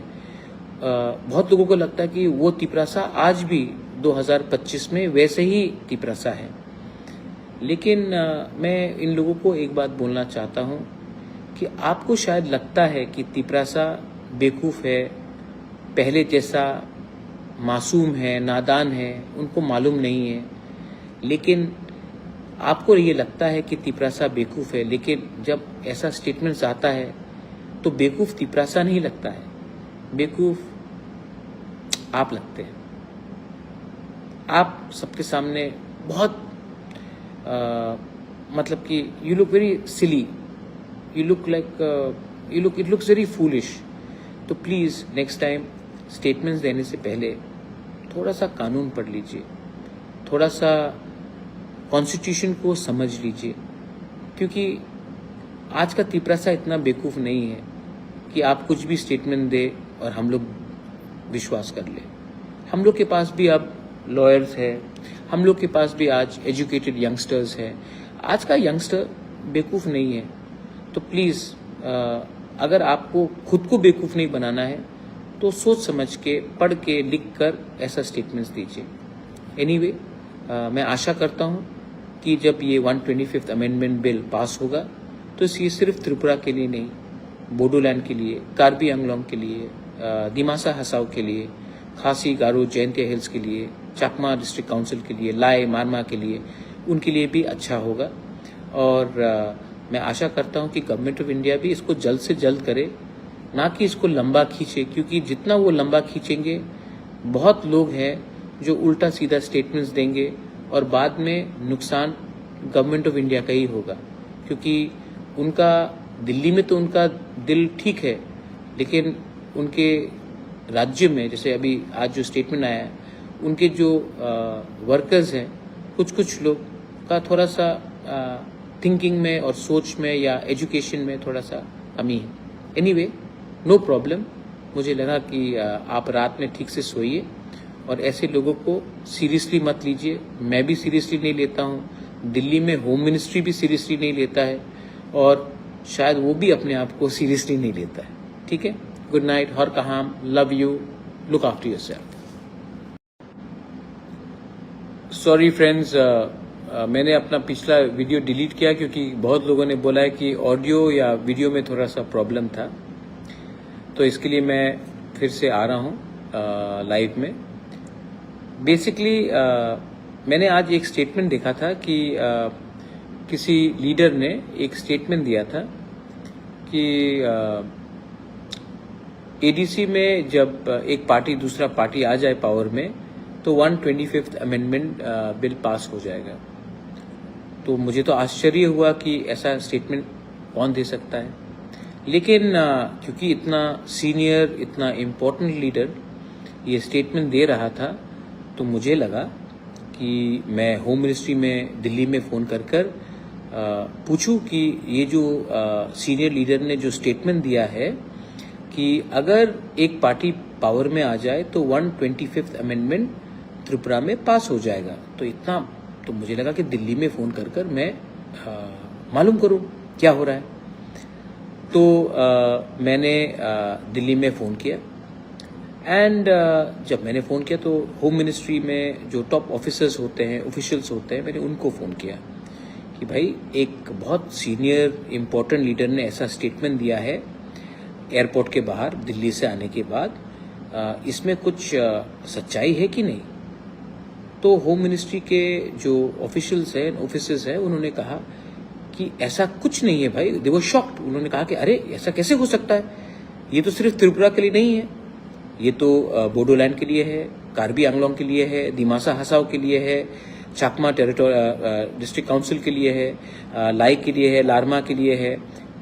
बहुत लोगों को लगता है कि वो तिपरासा आज भी 2025 में वैसे ही तिपरासा है। लेकिन मैं इन लोगों को एक बात बोलना चाहता हूँ कि आपको शायद लगता है कि तिपरासा बेवकूफ़ है, पहले जैसा मासूम है, नादान है, उनको मालूम नहीं है। लेकिन आपको ये लगता है कि तिपरासा बेवकूफ़ है, लेकिन जब ऐसा स्टेटमेंट्स आता है तो बेवकूफ़ तिपरासा नहीं लगता है, बेवकूफ़ आप लगते हैं। आप सबके सामने बहुत मतलब कि you look very silly, you look like it looks very foolish. तो प्लीज़ नेक्स्ट टाइम स्टेटमेंट्स देने से पहले थोड़ा सा कानून पढ़ लीजिए, थोड़ा सा कॉन्स्टिट्यूशन को समझ लीजिए, क्योंकि आज का तिपरासा इतना बेवकूफ़ नहीं है कि आप कुछ भी स्टेटमेंट दे और हम लोग विश्वास कर ले। हम लोग के पास भी अब लॉयर्स है, हम लोग के पास भी आज एजुकेटेड यंगस्टर्स है। आज का यंगस्टर बेवकूफ़ नहीं है। तो प्लीज़ अगर आपको खुद को बेवकूफ़ नहीं बनाना है तो सोच समझ के, पढ़ के, लिख कर ऐसा स्टेटमेंट्स दीजिए। एनीवे, मैं आशा करता हूँ कि जब ये 125th अमेंडमेंट बिल पास होगा तो ये सिर्फ त्रिपुरा के लिए नहीं, बोडोलैंड के लिए, कार्बी आंगलोंग के लिए, दिमासा हसाओ के लिए, खासी गारो जयंतिया हिल्स के लिए, चकमा डिस्ट्रिक्ट काउंसिल के लिए, लाई मारमा के लिए, उनके लिए भी अच्छा होगा। और मैं आशा करता हूं कि गवर्नमेंट ऑफ इंडिया भी इसको जल्द से जल्द करे, ना कि इसको लंबा खींचे, क्योंकि जितना वो लंबा खींचेंगे बहुत लोग हैं जो उल्टा सीधा स्टेटमेंट्स देंगे और बाद में नुकसान गवर्नमेंट ऑफ इंडिया का ही होगा। क्योंकि उनका दिल्ली में तो उनका दिल ठीक है, लेकिन उनके राज्य में जैसे अभी आज जो स्टेटमेंट आया है, उनके जो वर्कर्स हैं कुछ लोग का थोड़ा सा थिंकिंग में और सोच में या एजुकेशन में थोड़ा सा कमी है। Anyway, no problem. मुझे लगा कि आप रात में ठीक से सोइए और ऐसे लोगों को सीरियसली मत लीजिए। मैं भी सीरियसली नहीं लेता हूँ, दिल्ली में होम मिनिस्ट्री भी सीरियसली नहीं लेता है और शायद वो भी अपने आप को सीरियसली नहीं लेता है। ठीक है, गुड नाइट, हर कहाम, love you, look after yourself. Sorry friends, मैंने अपना पिछला वीडियो डिलीट किया क्योंकि बहुत लोगों ने बोला है कि ऑडियो या वीडियो में थोड़ा सा प्रॉब्लम था, तो इसके लिए मैं फिर से आ रहा हूँ लाइव में। बेसिकली मैंने आज एक स्टेटमेंट देखा था कि किसी लीडर ने एक स्टेटमेंट दिया था कि एडीसी में जब एक पार्टी दूसरा पार्टी आ जाए पावर में तो 125th अमेंडमेंट बिल पास हो जाएगा। तो मुझे तो आश्चर्य हुआ कि ऐसा स्टेटमेंट कौन दे सकता है, लेकिन क्योंकि इतना सीनियर, इतना इम्पोर्टेंट लीडर ये स्टेटमेंट दे रहा था, तो मुझे लगा कि मैं होम मिनिस्ट्री में दिल्ली में फ़ोन कर पूछूं कि ये जो सीनियर लीडर ने जो स्टेटमेंट दिया है कि अगर एक पार्टी पावर में आ जाए तो 125th अमेंडमेंट त्रिपुरा में पास हो जाएगा। तो इतना तो मुझे लगा कि दिल्ली में फ़ोन कर मैं मालूम करूं क्या हो रहा है। तो मैंने दिल्ली में फ़ोन किया एंड जब मैंने फ़ोन किया तो होम मिनिस्ट्री में जो टॉप ऑफिसर्स होते हैं, ऑफिशियल्स होते हैं, मैंने उनको फ़ोन किया कि भाई एक बहुत सीनियर इम्पोर्टेंट लीडर ने ऐसा स्टेटमेंट दिया है एयरपोर्ट के बाहर दिल्ली से आने के बाद, इसमें कुछ सच्चाई है कि नहीं। तो होम मिनिस्ट्री के जो ऑफिशियल्स हैं, ऑफिसर्स हैं, उन्होंने कहा कि ऐसा कुछ नहीं है भाई। दे वर शॉक्ड। उन्होंने कहा कि अरे ऐसा कैसे हो सकता है, ये तो सिर्फ त्रिपुरा के लिए नहीं है, ये तो बोडोलैंड के लिए है, कार्बी आंगलोंग के लिए है, दिमासा हसाओ के लिए है, चकमा डिस्ट्रिक्ट काउंसिल के लिए है, लाई के लिए है, लारमा के लिए है,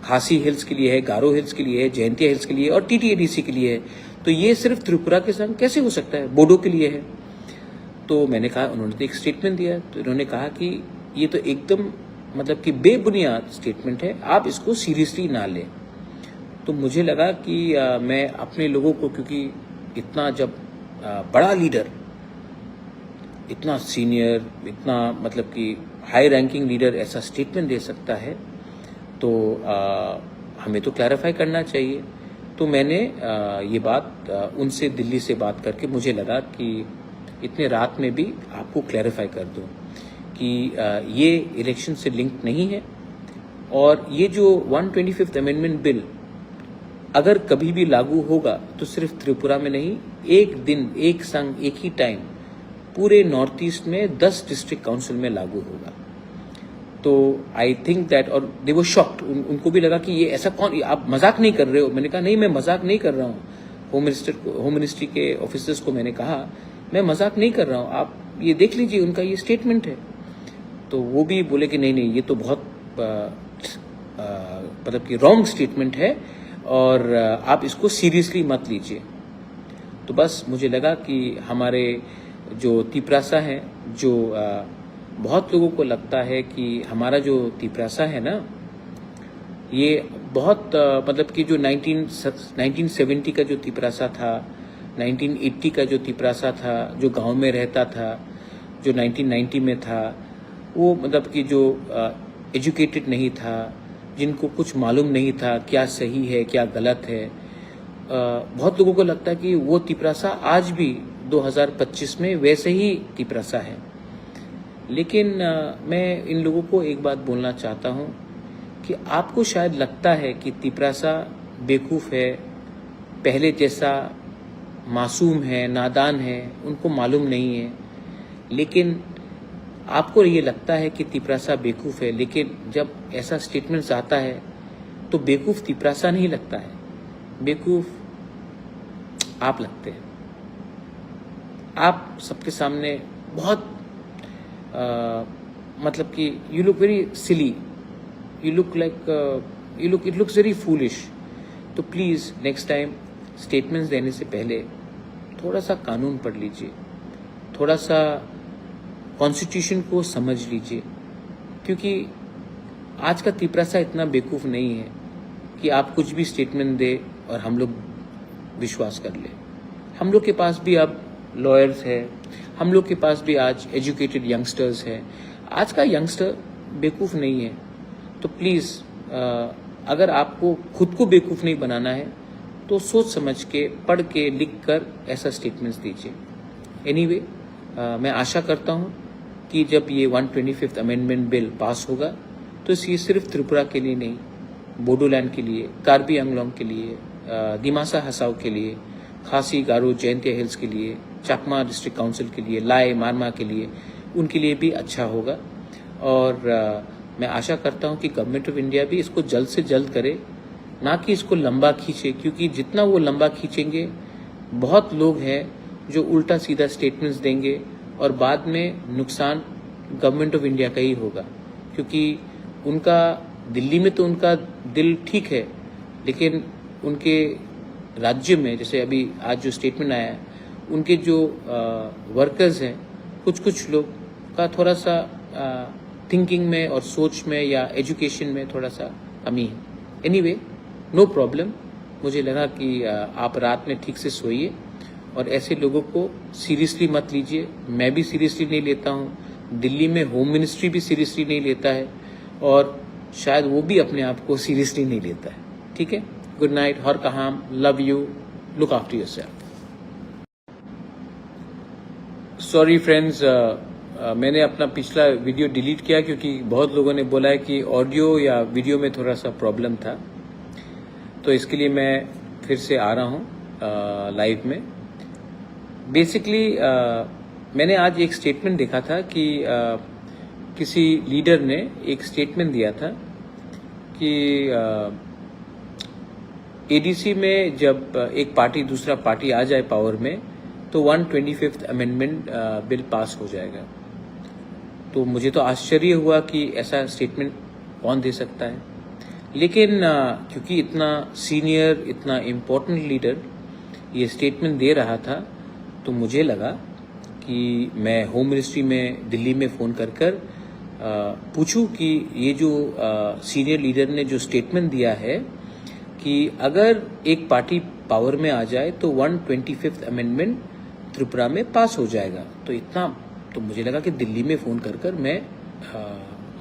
खासी हिल्स के लिए है, गारो हिल्स के लिए है, जयंतिया हिल्स के लिए और टीटीएडीसी के लिए है। तो ये सिर्फ त्रिपुरा के संग कैसे हो सकता है, बोडो के लिए है। तो मैंने कहा, उन्होंने तो एक स्टेटमेंट दिया, तो इन्होंने कहा कि ये तो एकदम मतलब कि बेबुनियाद स्टेटमेंट है, आप इसको सीरियसली ना लें। तो मुझे लगा कि मैं अपने लोगों को, क्योंकि इतना जब बड़ा लीडर, इतना सीनियर, इतना मतलब कि हाई रैंकिंग लीडर ऐसा स्टेटमेंट दे सकता है तो हमें तो क्लैरिफाई करना चाहिए। तो मैंने ये बात उनसे दिल्ली से बात करके मुझे लगा कि इतने रात में भी आपको क्लैरिफाई कर दूं कि ये इलेक्शन से लिंक नहीं है और ये जो 125th अमेंडमेंट बिल अगर कभी भी लागू होगा तो सिर्फ त्रिपुरा में नहीं, एक दिन, एक संग, एक ही टाइम पूरे नॉर्थ ईस्ट में 10 डिस्ट्रिक्ट काउंसिल में लागू होगा। तो आई थिंक दैट, और दे वर शॉक्ड, उनको भी लगा कि ये ऐसा कौन, आप मजाक नहीं कर रहे हो। मैंने कहा नहीं, मैं मजाक नहीं कर रहा हूँ। होम मिनिस्ट्री के ऑफिसर्स को मैंने कहा मैं मजाक नहीं कर रहा हूँ, आप ये देख लीजिए, उनका ये स्टेटमेंट है। तो वो भी बोले कि नहीं, ये तो बहुत मतलब कि रॉन्ग स्टेटमेंट है और आप इसको सीरियसली मत लीजिए। तो बस मुझे लगा कि हमारे जो तिपरासा हैं, जो बहुत लोगों को लगता है कि हमारा जो तिपरासा है ना, ये बहुत मतलब कि जो 1970 का जो तिपरासा था, 1980 का जो तिपरासा था, जो गांव में रहता था, जो 1990 में था, वो मतलब कि जो एजुकेटेड नहीं था, जिनको कुछ मालूम नहीं था क्या सही है क्या गलत है, बहुत लोगों को लगता है कि वो तिपरासा आज भी 2025 में वैसे ही तिपरासा है। लेकिन मैं इन लोगों को एक बात बोलना चाहता हूँ कि आपको शायद लगता है कि तिपरासा बेवकूफ़ है, पहले जैसा मासूम है, नादान है, उनको मालूम नहीं है। लेकिन आपको ये लगता है कि तिपरासा बेवकूफ़ है, लेकिन जब ऐसा स्टेटमेंट्स आता है तो बेवकूफ़ तिपरासा नहीं लगता है, बेवकूफ़ आप लगते हैं। आप सबके सामने बहुत मतलब कि you look very silly, you look like it looks very foolish. तो प्लीज़ नेक्स्ट टाइम स्टेटमेंट्स देने से पहले थोड़ा सा कानून पढ़ लीजिए, थोड़ा सा कॉन्स्टिट्यूशन को समझ लीजिए, क्योंकि आज का तिपरासा इतना बेवकूफ़ नहीं है कि आप कुछ भी स्टेटमेंट दे और हम लोग विश्वास कर ले। हम लोग के पास भी अब लॉयर्स है, हम लोग के पास भी आज एजुकेटेड यंगस्टर्स है। आज का यंगस्टर बेवकूफ़ नहीं है। तो प्लीज़ अगर आपको खुद को बेवकूफ़ नहीं बनाना है तो सोच समझ के, पढ़ के, लिख कर ऐसा स्टेटमेंट्स दीजिए। एनीवे, मैं आशा करता हूँ कि जब ये 125th अमेंडमेंट बिल पास होगा तो ये सिर्फ त्रिपुरा के लिए नहीं, बोडोलैंड के लिए, कार्बी आंगलोंग के लिए, दिमासा हसाओ के लिए, खासी, गारो, जयंतिया हिल्स के लिए, चकमा डिस्ट्रिक्ट काउंसिल के लिए, लाए, मारमा के लिए, उनके लिए भी अच्छा होगा। और मैं आशा करता हूं कि गवर्नमेंट ऑफ इंडिया भी इसको जल्द से जल्द करे, ना कि इसको लंबा खींचे, क्योंकि जितना वो लंबा खींचेंगे बहुत लोग हैं जो उल्टा सीधा स्टेटमेंट्स देंगे और बाद में नुकसान गवर्नमेंट ऑफ इंडिया का ही होगा। क्योंकि उनका दिल्ली में तो उनका दिल ठीक है, लेकिन उनके राज्य में, जैसे अभी आज जो स्टेटमेंट आया है, उनके जो वर्कर्स हैं, कुछ लोग का थोड़ा सा थिंकिंग में और सोच में या एजुकेशन में थोड़ा सा कमी है। Anyway, no problem. मुझे लगा कि आप रात में ठीक से सोइए और ऐसे लोगों को सीरियसली मत लीजिए। मैं भी सीरियसली नहीं लेता हूँ, दिल्ली में होम मिनिस्ट्री भी सीरियसली नहीं लेता है और शायद वो भी अपने आप को सीरियसली नहीं लेता है। ठीक है, गुड नाइट, हर कहाम, love you, look after yourself. Sorry friends, मैंने अपना पिछला वीडियो डिलीट किया क्योंकि बहुत लोगों ने बोला है कि ऑडियो या वीडियो में थोड़ा सा प्रॉब्लम था, तो इसके लिए मैं फिर से आ रहा हूँ लाइव में। बेसिकली मैंने आज एक स्टेटमेंट देखा था कि किसी लीडर ने एक स्टेटमेंट दिया था कि एडीसी में जब एक पार्टी दूसरा पार्टी आ जाए पावर में तो 125th अमेंडमेंट बिल पास हो जाएगा। तो मुझे तो आश्चर्य हुआ कि ऐसा स्टेटमेंट कौन दे सकता है, लेकिन क्योंकि इतना सीनियर, इतना इम्पोर्टेंट लीडर ये स्टेटमेंट दे रहा था, तो मुझे लगा कि मैं होम मिनिस्ट्री में दिल्ली में फ़ोन कर पूछूं कि ये जो सीनियर लीडर ने जो स्टेटमेंट दिया है कि अगर एक पार्टी पावर में आ जाए तो 125th अमेंडमेंट त्रिपुरा में पास हो जाएगा। तो मुझे लगा कि दिल्ली में फ़ोन कर मैं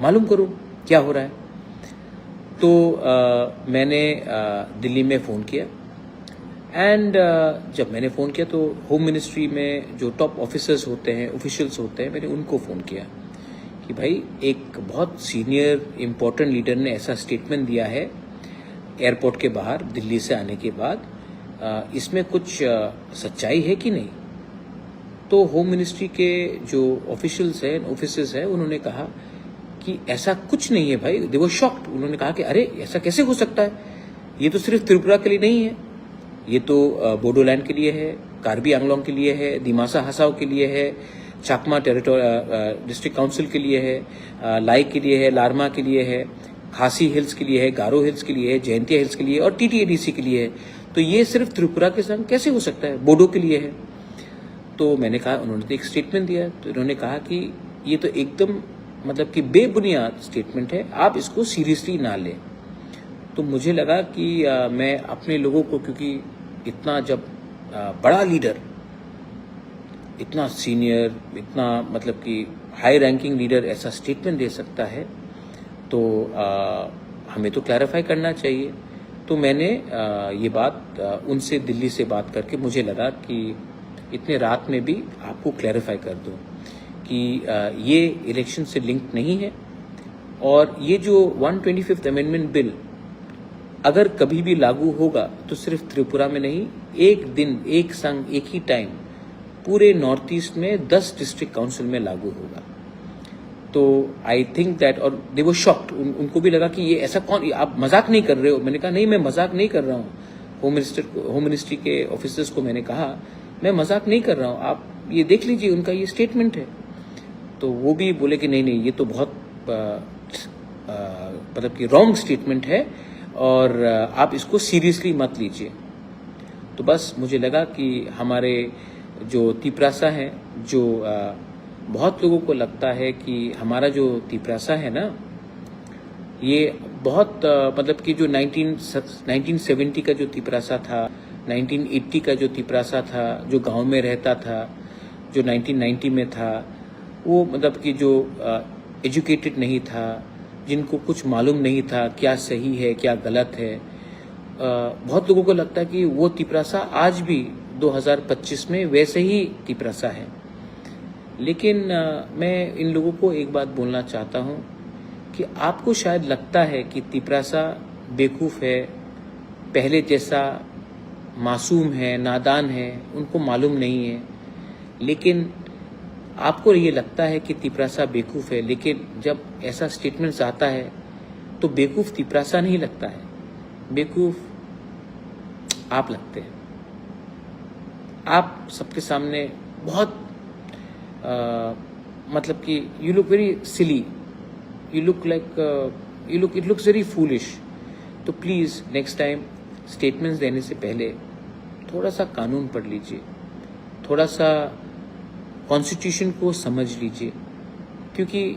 मालूम करूं क्या हो रहा है। तो मैंने दिल्ली में फ़ोन किया एंड जब मैंने फ़ोन किया तो होम मिनिस्ट्री में जो टॉप ऑफिसर्स होते हैं, ऑफिशियल्स होते हैं, मैंने उनको फ़ोन किया कि भाई एक बहुत सीनियर इम्पोर्टेंट लीडर ने ऐसा स्टेटमेंट दिया है एयरपोर्ट के बाहर दिल्ली से आने के बाद, इसमें कुछ सच्चाई है कि नहीं। तो होम मिनिस्ट्री के जो ऑफिशियल्स हैं, ऑफिसर्स हैं, उन्होंने कहा कि ऐसा कुछ नहीं है भाई। दे वर शॉक्ड। उन्होंने कहा कि अरे ऐसा कैसे हो सकता है, ये तो सिर्फ त्रिपुरा के लिए नहीं है, ये तो बोडोलैंड के लिए है, कार्बी आंगलोंग के लिए है, दिमासा हसाओ के लिए है, चकमा डिस्ट्रिक्ट काउंसिल के लिए है, लाई के लिए है, लारमा के लिए है, खासी हिल्स के लिए है, गारो हिल्स के लिए है, जयंतिया हिल्स के लिए और टीटीएडीसी के लिए है। तो ये सिर्फ त्रिपुरा के संग कैसे हो सकता है, बोडो के लिए है। तो मैंने कहा, उन्होंने तो एक स्टेटमेंट दिया, तो इन्होंने कहा कि ये तो एकदम मतलब कि बेबुनियाद स्टेटमेंट है, आप इसको सीरियसली ना लें। तो मुझे लगा कि मैं अपने लोगों को, क्योंकि इतना जब बड़ा लीडर, इतना सीनियर, इतना मतलब कि हाई रैंकिंग लीडर ऐसा स्टेटमेंट दे सकता है तो हमें तो क्लैरिफाई करना चाहिए। तो मैंने ये बात उनसे दिल्ली से बात करके मुझे लगा कि इतने रात में भी आपको क्लैरिफाई कर दूं ये इलेक्शन से लिंक नहीं है और ये जो 125th अमेंडमेंट बिल अगर कभी भी लागू होगा तो सिर्फ त्रिपुरा में नहीं, एक दिन एक संग एक ही टाइम पूरे नॉर्थ ईस्ट में 10 डिस्ट्रिक्ट काउंसिल में लागू होगा। तो आई थिंक दैट, और दे वो शॉक्ड, उनको भी लगा कि ये ऐसा कौन, आप मजाक नहीं कर रहे हो। मैंने कहा नहीं, मैं मजाक नहीं कर रहा हूँ। होम मिनिस्ट्री के ऑफिसर्स को मैंने कहा मैं मजाक नहीं कर रहा हूँ, आप ये देख लीजिए, उनका ये स्टेटमेंट है। तो वो भी बोले कि नहीं नहीं, ये तो बहुत मतलब कि रॉन्ग स्टेटमेंट है और आप इसको सीरियसली मत लीजिए। तो बस मुझे लगा कि हमारे जो तिपरासा हैं, जो बहुत लोगों को लगता है कि हमारा जो तिपरासा है ना, ये बहुत मतलब कि जो 1970 का जो तिपरासा था, 1980 का जो तिपरासा था, जो गांव में रहता था, जो 1990 में था, वो मतलब कि जो एजुकेटेड नहीं था, जिनको कुछ मालूम नहीं था क्या सही है क्या गलत है, बहुत लोगों को लगता है कि वो तिपरासा आज भी 2025 में वैसे ही तिपरासा है। लेकिन मैं इन लोगों को एक बात बोलना चाहता हूँ कि आपको शायद लगता है कि तिपरासा बेवकूफ़ है, पहले जैसा मासूम है, नादान है, उनको मालूम नहीं है। लेकिन आपको ये लगता है कि तिपरासा बेवकूफ़ है, लेकिन जब ऐसा स्टेटमेंट्स आता है तो बेवकूफ़ तिपरासा नहीं लगता है, बेवकूफ़ आप लगते हैं। आप सबके सामने बहुत मतलब कि you look very silly, you look like it looks very foolish. तो प्लीज़ नेक्स्ट टाइम स्टेटमेंट्स देने से पहले थोड़ा सा कानून पढ़ लीजिए, थोड़ा सा कॉन्स्टिट्यूशन को समझ लीजिए, क्योंकि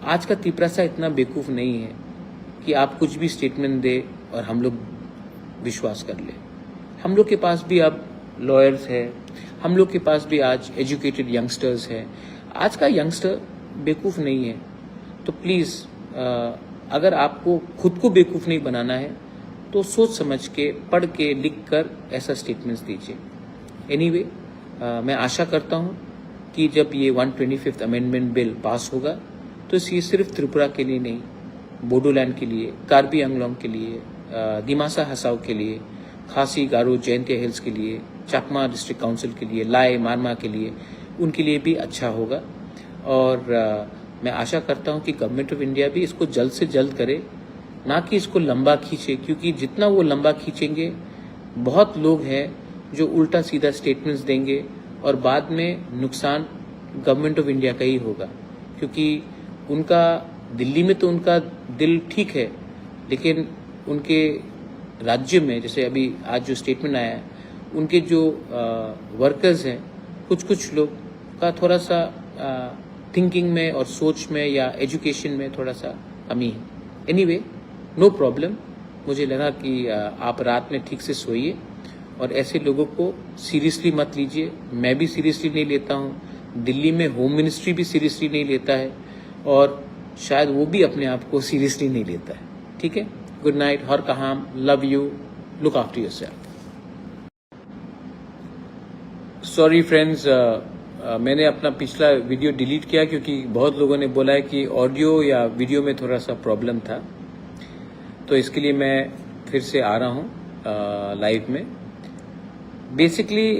आज का तिपरासा इतना बेवकूफ़ नहीं है कि आप कुछ भी स्टेटमेंट दे और हम लोग विश्वास कर ले। हम लोग के पास भी अब लॉयर्स है, हम लोग के पास भी आज एजुकेटेड यंगस्टर्स है। आज का यंगस्टर बेवकूफ़ नहीं है। तो प्लीज़ अगर आपको खुद को बेवकूफ़ नहीं बनाना है तो सोच समझ के, पढ़ के, लिख कर ऐसा स्टेटमेंट्स दीजिए। एनीवे, मैं आशा करता हूँ कि जब ये 125th अमेंडमेंट बिल पास होगा तो ये सिर्फ त्रिपुरा के लिए नहीं, बोडोलैंड के लिए, कार्बी आंगलोंग के लिए, दिमासा हसाओ के लिए, खासी गारो जयंतिया हिल्स के लिए, चकमा डिस्ट्रिक्ट काउंसिल के लिए, लाए मारमा के लिए, उनके लिए भी अच्छा होगा। और मैं आशा करता हूँ कि गवर्नमेंट ऑफ इंडिया भी इसको जल्द से जल्द करे, ना कि इसको लंबा खींचे, क्योंकि जितना वो लंबा खींचेंगे बहुत लोग हैं जो उल्टा सीधा स्टेटमेंट्स देंगे और बाद में नुकसान गवर्नमेंट ऑफ इंडिया का ही होगा। क्योंकि उनका दिल्ली में तो उनका दिल ठीक है, लेकिन उनके राज्य में, जैसे अभी आज जो स्टेटमेंट आया है, उनके जो वर्कर्स हैं, कुछ लोग का थोड़ा सा थिंकिंग में और सोच में या एजुकेशन में थोड़ा सा कमी है। Anyway, no problem. मुझे लगा कि आप रात में ठीक से सोइए और ऐसे लोगों को सीरियसली मत लीजिए। मैं भी सीरियसली नहीं लेता हूँ, दिल्ली में होम मिनिस्ट्री भी सीरियसली नहीं लेता है और शायद वो भी अपने आप को सीरियसली नहीं लेता है। ठीक है, गुड नाइट, हर कहाम, love you, look after yourself. Sorry friends, मैंने अपना पिछला वीडियो डिलीट किया क्योंकि बहुत लोगों ने बोला है कि ऑडियो या वीडियो में थोड़ा सा प्रॉब्लम था, तो इसके लिए मैं फिर से आ रहा हूँ लाइव में। बेसिकली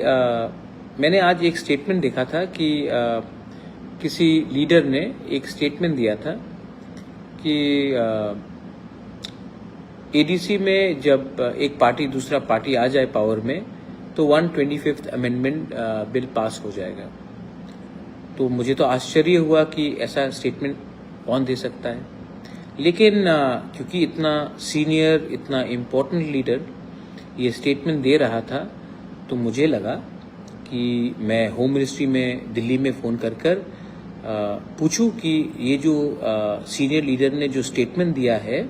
मैंने आज एक स्टेटमेंट देखा था कि किसी लीडर ने एक स्टेटमेंट दिया था कि एडीसी में जब एक पार्टी दूसरा पार्टी आ जाए पावर में तो 125th अमेंडमेंट बिल पास हो जाएगा। तो मुझे तो आश्चर्य हुआ कि ऐसा स्टेटमेंट कौन दे सकता है, लेकिन क्योंकि इतना सीनियर, इतना इम्पोर्टेंट लीडर ये स्टेटमेंट दे रहा था, तो मुझे लगा कि मैं होम मिनिस्ट्री में दिल्ली में फ़ोन कर पूछूं कि ये जो सीनियर लीडर ने जो स्टेटमेंट दिया है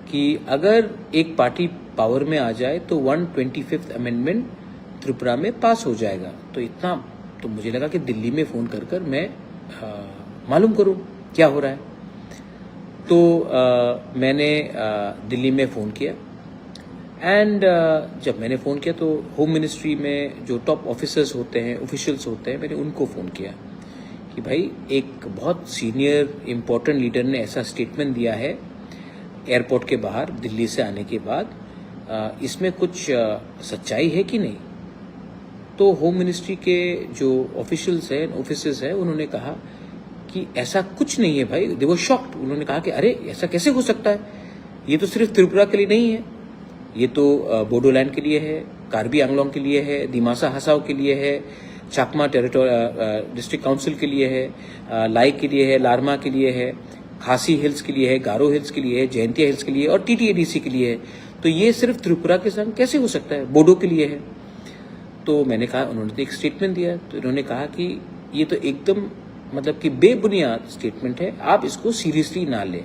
कि अगर एक पार्टी पावर में आ जाए तो 125th अमेंडमेंट त्रिपुरा में पास हो जाएगा। तो इतना तो मुझे लगा कि दिल्ली में फ़ोन कर मैं मालूम करूं क्या हो रहा है। तो मैंने दिल्ली में फ़ोन किया एंड जब मैंने फ़ोन किया तो होम मिनिस्ट्री में जो टॉप ऑफिसर्स होते हैं, ऑफिशियल्स होते हैं, मैंने उनको फ़ोन किया कि भाई एक बहुत सीनियर इम्पोर्टेंट लीडर ने ऐसा स्टेटमेंट दिया है एयरपोर्ट के बाहर दिल्ली से आने के बाद, इसमें कुछ सच्चाई है कि नहीं। तो होम मिनिस्ट्री के जो ऑफिशियल्स हैं, ऑफिसर्स हैं, उन्होंने कहा कि ऐसा कुछ नहीं है भाई। दे वर शॉक्ड। उन्होंने कहा कि अरे ऐसा कैसे हो सकता है, ये तो सिर्फ त्रिपुरा के लिए नहीं है, ये तो बोडोलैंड के लिए है, कार्बी आंगलोंग के लिए है, दिमासा हसाओ के लिए है, चाकमा डिस्ट्रिक्ट काउंसिल के लिए है, लाई के लिए है, लारमा के लिए है, खासी हिल्स के लिए है, गारो हिल्स के लिए है, जयंतिया हिल्स के लिए और टीटीएडीसी के लिए है। तो ये सिर्फ त्रिपुरा के संग कैसे हो सकता है, बोडो के लिए है। तो मैंने कहा, उन्होंने तो एक स्टेटमेंट दिया, तो इन्होंने कहा कि ये तो एकदम मतलब कि बेबुनियाद स्टेटमेंट है, आप इसको सीरियसली ना लें।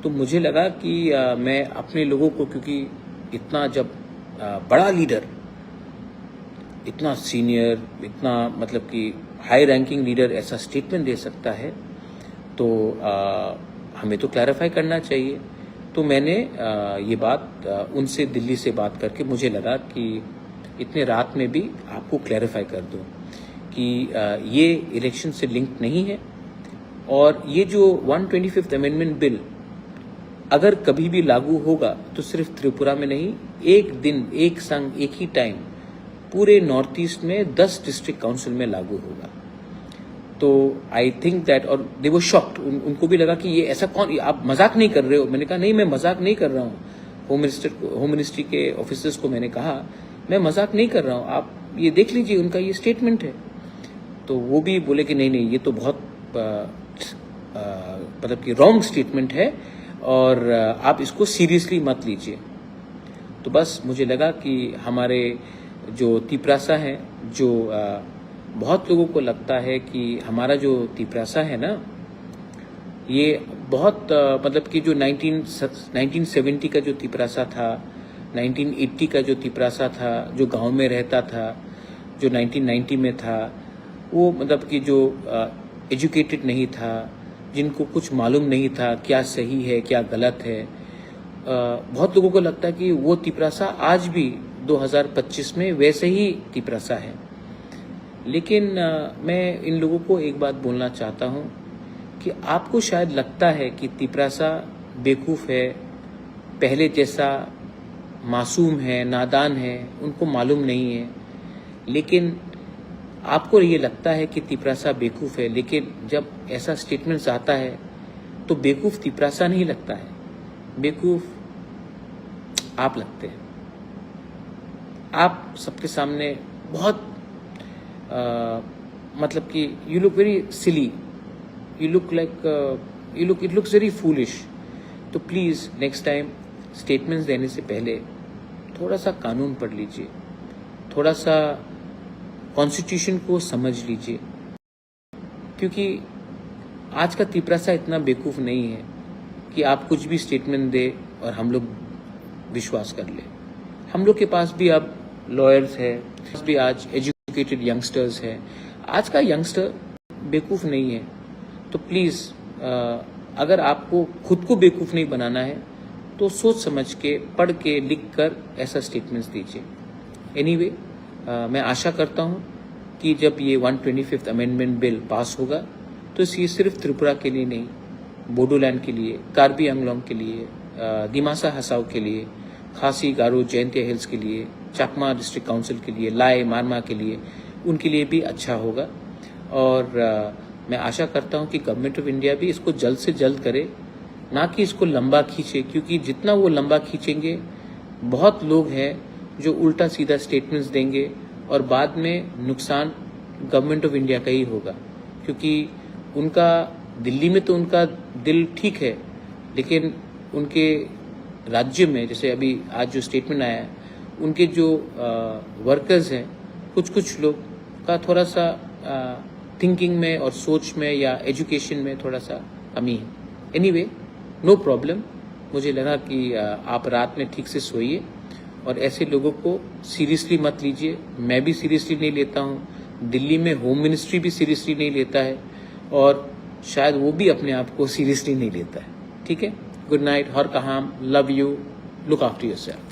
तो मुझे लगा कि मैं अपने लोगों को, क्योंकि इतना जब बड़ा लीडर, इतना सीनियर, इतना मतलब कि हाई रैंकिंग लीडर ऐसा स्टेटमेंट दे सकता है, तो हमें तो क्लैरिफाई करना चाहिए। तो मैंने ये बात उनसे दिल्ली से बात करके मुझे लगा कि इतने रात में भी आपको क्लैरिफाई कर दूं कि ये इलेक्शन से लिंक नहीं है। और ये जो 125th अमेंडमेंट बिल अगर कभी भी लागू होगा तो सिर्फ त्रिपुरा में नहीं, एक दिन, एक संग, एक ही टाइम पूरे नॉर्थ ईस्ट में 10 डिस्ट्रिक्ट काउंसिल में लागू होगा। तो आई थिंक दैट, और दे वर शॉक्ड, उनको भी लगा कि ये ऐसा कौन, आप मजाक नहीं कर रहे हो। मैंने कहा नहीं, मैं मजाक नहीं कर रहा हूँ। होम मिनिस्ट्री के ऑफिसर्स को मैंने कहा मैं मजाक नहीं कर रहा हूँ, आप ये देख लीजिए, उनका ये स्टेटमेंट है। तो वो भी बोले कि नहीं नहीं, ये तो बहुत मतलब कि रॉन्ग स्टेटमेंट है और आप इसको सीरियसली मत लीजिए। तो बस मुझे लगा कि हमारे जो तिपरासा हैं, जो बहुत लोगों को लगता है कि हमारा जो तिपरासा है ना, ये बहुत मतलब कि जो 1970 का जो तिपरासा था, 1980 का जो तिपरासा था, जो गांव में रहता था, जो 1990 में था, वो मतलब कि जो एजुकेटेड नहीं था, जिनको कुछ मालूम नहीं था क्या सही है क्या गलत है, बहुत लोगों को लगता है कि वो तिपरासा आज भी 2025 में वैसे ही तिपरासा है। लेकिन मैं इन लोगों को एक बात बोलना चाहता हूँ कि आपको शायद लगता है कि तिपरासा बेवकूफ़ है, पहले जैसा मासूम है, नादान है, उनको मालूम नहीं है। लेकिन आपको ये लगता है कि तिपरासा बेवकूफ़ है, लेकिन जब ऐसा स्टेटमेंट्स आता है तो बेवकूफ़ तिपरासा नहीं लगता है, बेवकूफ़ आप लगते हैं। आप सबके सामने बहुत मतलब कि you look very silly, you look like it looks very foolish. तो प्लीज़ नेक्स्ट टाइम स्टेटमेंट्स देने से पहले थोड़ा सा कानून पढ़ लीजिए, थोड़ा सा कॉन्स्टिट्यूशन को समझ लीजिए, क्योंकि आज का तिपरासा इतना बेवकूफ़ नहीं है कि आप कुछ भी स्टेटमेंट दे और हम लोग विश्वास कर ले। हम लोग के पास भी अब लॉयर्स है, भी आज एजुकेटेड यंगस्टर्स है। आज का यंगस्टर बेवकूफ़ नहीं है। तो प्लीज़ अगर आपको खुद को बेवकूफ़ नहीं बनाना है तो सोच समझ के, पढ़ के, लिख कर ऐसा स्टेटमेंट्स दीजिए। एनीवे, मैं आशा करता हूँ कि जब ये 125th अमेंडमेंट बिल पास होगा तो ये सिर्फ त्रिपुरा के लिए नहीं, बोडोलैंड के लिए, कार्बी आंगलोंग के लिए, दिमासा हसाओ के लिए, खासी, गारो, जयंतिया हिल्स के लिए, चाकमा डिस्ट्रिक्ट काउंसिल के लिए, लाई, मारमा के लिए, उनके लिए भी अच्छा होगा। और मैं आशा करता हूँ कि गवर्नमेंट ऑफ इंडिया भी इसको जल्द से जल्द करे, ना कि इसको लंबा खींचे, क्योंकि जितना वो लंबा खींचेंगे बहुत लोग हैं जो उल्टा सीधा स्टेटमेंट्स देंगे और बाद में नुकसान गवर्नमेंट ऑफ इंडिया का ही होगा। क्योंकि उनका दिल्ली में तो उनका दिल ठीक है, लेकिन उनके राज्य में, जैसे अभी आज जो स्टेटमेंट आया है, उनके जो वर्कर्स हैं, कुछ लोग का थोड़ा सा थिंकिंग में और सोच में या एजुकेशन में थोड़ा सा कमी है। Anyway, no problem. मुझे लगा कि आप रात में ठीक से सोइए और ऐसे लोगों को सीरियसली मत लीजिए। मैं भी सीरियसली नहीं लेता हूँ, दिल्ली में होम मिनिस्ट्री भी सीरियसली नहीं लेता है और शायद वो भी अपने आप को सीरियसली नहीं लेता है। ठीक है, गुड नाइट, हर कहाम, love you, look after yourself.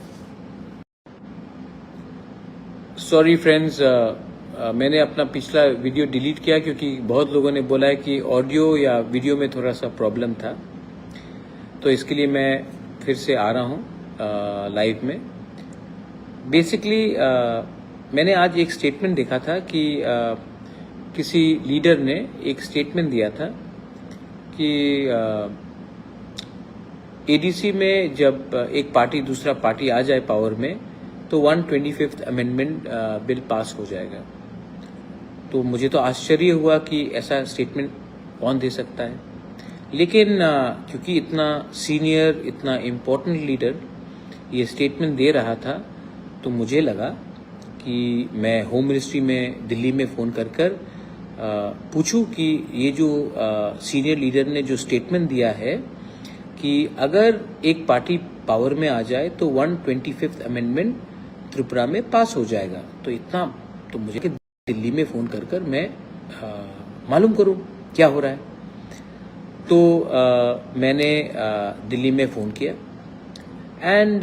Sorry friends, मैंने अपना पिछला वीडियो डिलीट किया क्योंकि बहुत लोगों ने बोला है कि ऑडियो या वीडियो में थोड़ा सा प्रॉब्लम था, तो इसके लिए मैं फिर से आ रहा हूँ लाइव में। बेसिकली मैंने आज एक स्टेटमेंट देखा था कि किसी लीडर ने एक स्टेटमेंट दिया था कि एडीसी में जब एक पार्टी दूसरा पार्टी आ जाए पावर में तो 125th अमेंडमेंट बिल पास हो जाएगा। तो मुझे तो आश्चर्य हुआ कि ऐसा स्टेटमेंट कौन दे सकता है, लेकिन क्योंकि इतना सीनियर इतना इम्पोर्टेंट लीडर ये स्टेटमेंट दे रहा था तो मुझे लगा कि मैं होम मिनिस्ट्री में दिल्ली में फ़ोन कर पूछूं कि ये जो सीनियर लीडर ने जो स्टेटमेंट दिया है कि अगर एक पार्टी पावर में आ जाए तो 125th अमेंडमेंट त्रिपुरा में पास हो जाएगा। तो इतना तो मुझे कि दिल्ली में फ़ोन कर मैं मालूम करूं क्या हो रहा है। तो मैंने दिल्ली में फ़ोन किया एंड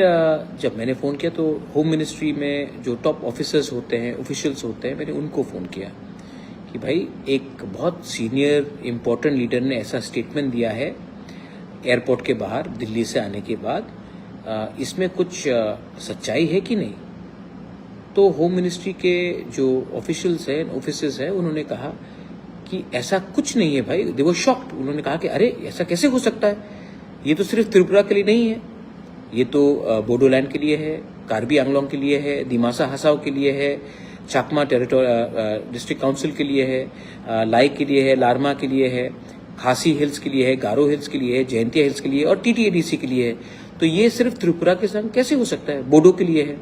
जब मैंने फ़ोन किया तो होम मिनिस्ट्री में जो टॉप ऑफिसर्स होते हैं ऑफिशियल्स होते हैं मैंने उनको फ़ोन किया कि भाई एक बहुत सीनियर इम्पोर्टेंट लीडर ने ऐसा स्टेटमेंट दिया है एयरपोर्ट के बाहर दिल्ली से आने के बाद, इसमें कुछ सच्चाई है कि नहीं। तो होम मिनिस्ट्री के जो ऑफिशियल्स हैं ऑफिसर्स हैं उन्होंने कहा कि ऐसा कुछ नहीं है भाई। दे वर शॉक्ड। उन्होंने कहा कि अरे ऐसा कैसे हो सकता है, ये तो सिर्फ त्रिपुरा के लिए नहीं है, ये तो बोडोलैंड के लिए है, कार्बी आंगलोंग के लिए है, दिमासा हसाओ के लिए है, चाकमा डिस्ट्रिक्ट काउंसिल के लिए है, लाई के लिए है, लारमा के लिए है, खासी हिल्स के लिए है, गारो हिल्स के लिए है, जयंतिया हिल्स के लिए और टीटीएडीसी के लिए है। तो ये सिर्फ त्रिपुरा के संग कैसे हो सकता है, बोडो के लिए है।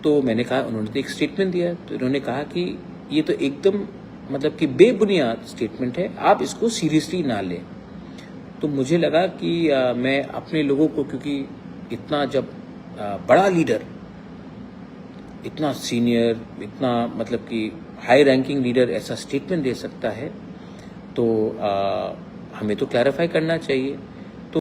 तो मैंने कहा, उन्होंने तो एक स्टेटमेंट दिया, तो इन्होंने कहा कि ये तो एकदम मतलब कि बेबुनियाद स्टेटमेंट है, आप इसको सीरियसली ना लें। तो मुझे लगा कि मैं अपने लोगों को, क्योंकि इतना जब बड़ा लीडर इतना सीनियर इतना मतलब कि हाई रैंकिंग लीडर ऐसा स्टेटमेंट दे सकता है तो हमें तो क्लैरिफाई करना चाहिए।